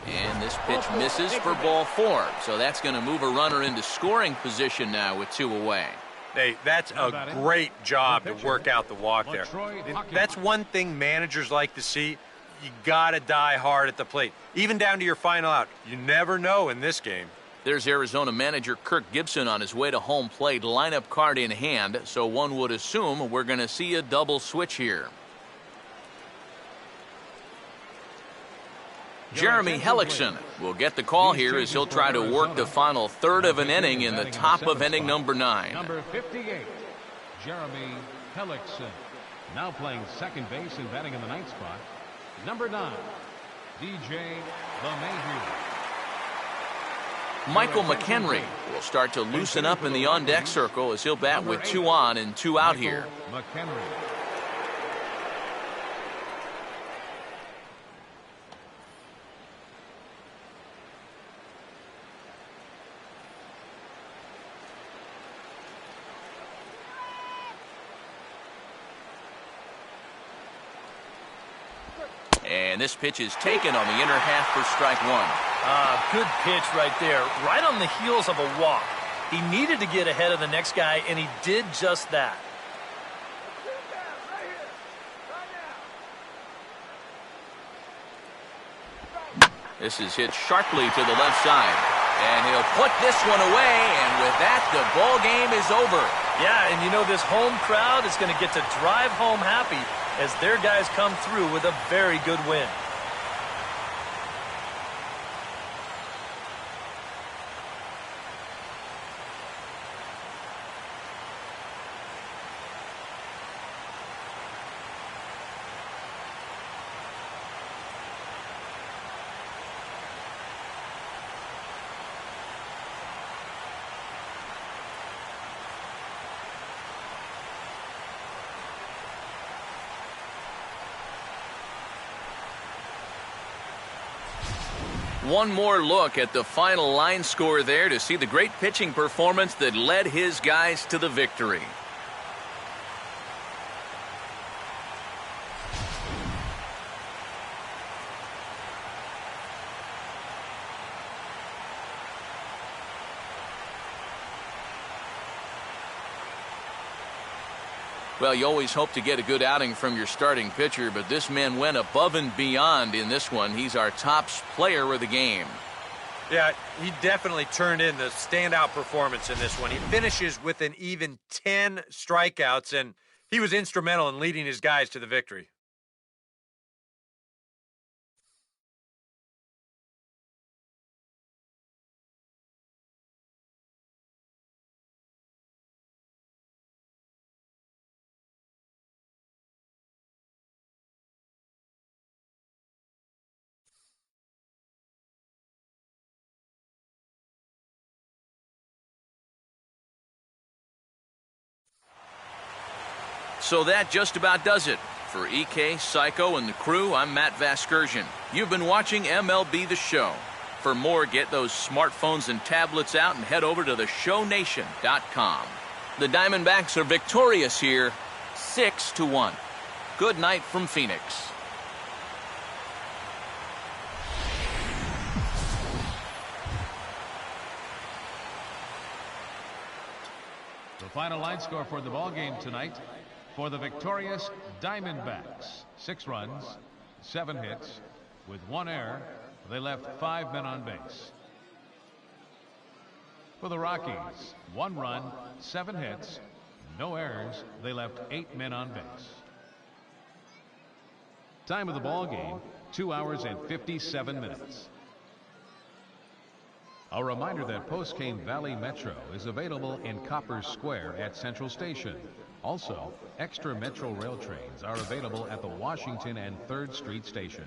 And this pitch misses for ball 4. So that's going to move a runner into scoring position now with 2 away. Hey, that's a great job to work out the walk there. That's one thing managers like to see. You got to die hard at the plate, even down to your final out. You never know in this game. There's Arizona manager Kirk Gibson on his way to home plate, lineup card in hand, so one would assume we're going to see a double switch here. Jeremy Hellickson will get the call here as he'll try to work the final third of an inning in the top of inning number 9. Number 58, Jeremy Hellickson. Now playing second base and batting in the ninth spot, number 9, DJ LeMahieu. Michael McHenry will start to loosen up in the on-deck circle as he'll bat with 2 on and 2 out here. McHenry. And this pitch is taken on the inner half for strike 1. Good pitch right there, right on the heels of a walk. He needed to get ahead of the next guy, and he did just that. This is hit sharply to the left side. And he'll put this one away, and with that, the ball game is over. Yeah, and you know this home crowd is going to get to drive home happy as their guys come through with a very good win. One more look at the final line score there to see the great pitching performance that led his guys to the victory. Well, you always hope to get a good outing from your starting pitcher, but this man went above and beyond in this one. He's our top player of the game. Yeah, he definitely turned in the standout performance in this one. He finishes with an even 10 strikeouts, and he was instrumental in leading his guys to the victory. So that just about does it. For EK, Psycho, and the crew, I'm Matt Vasgersian. You've been watching MLB The Show. For more, get those smartphones and tablets out and head over to theshownation.com. The Diamondbacks are victorious here, 6-1. Good night from Phoenix. The final line score for the ball game tonight. For the victorious Diamondbacks, 6 runs, 7 hits, with 1 error. They left 5 men on base. For the Rockies, 1 run, 7 hits, no errors. They left 8 men on base. Time of the ball game, 2 hours and 57 minutes. A reminder that Postcane Valley Metro is available in Copper Square at Central Station. Also, extra Metro rail trains are available at the Washington and 3rd Street Station.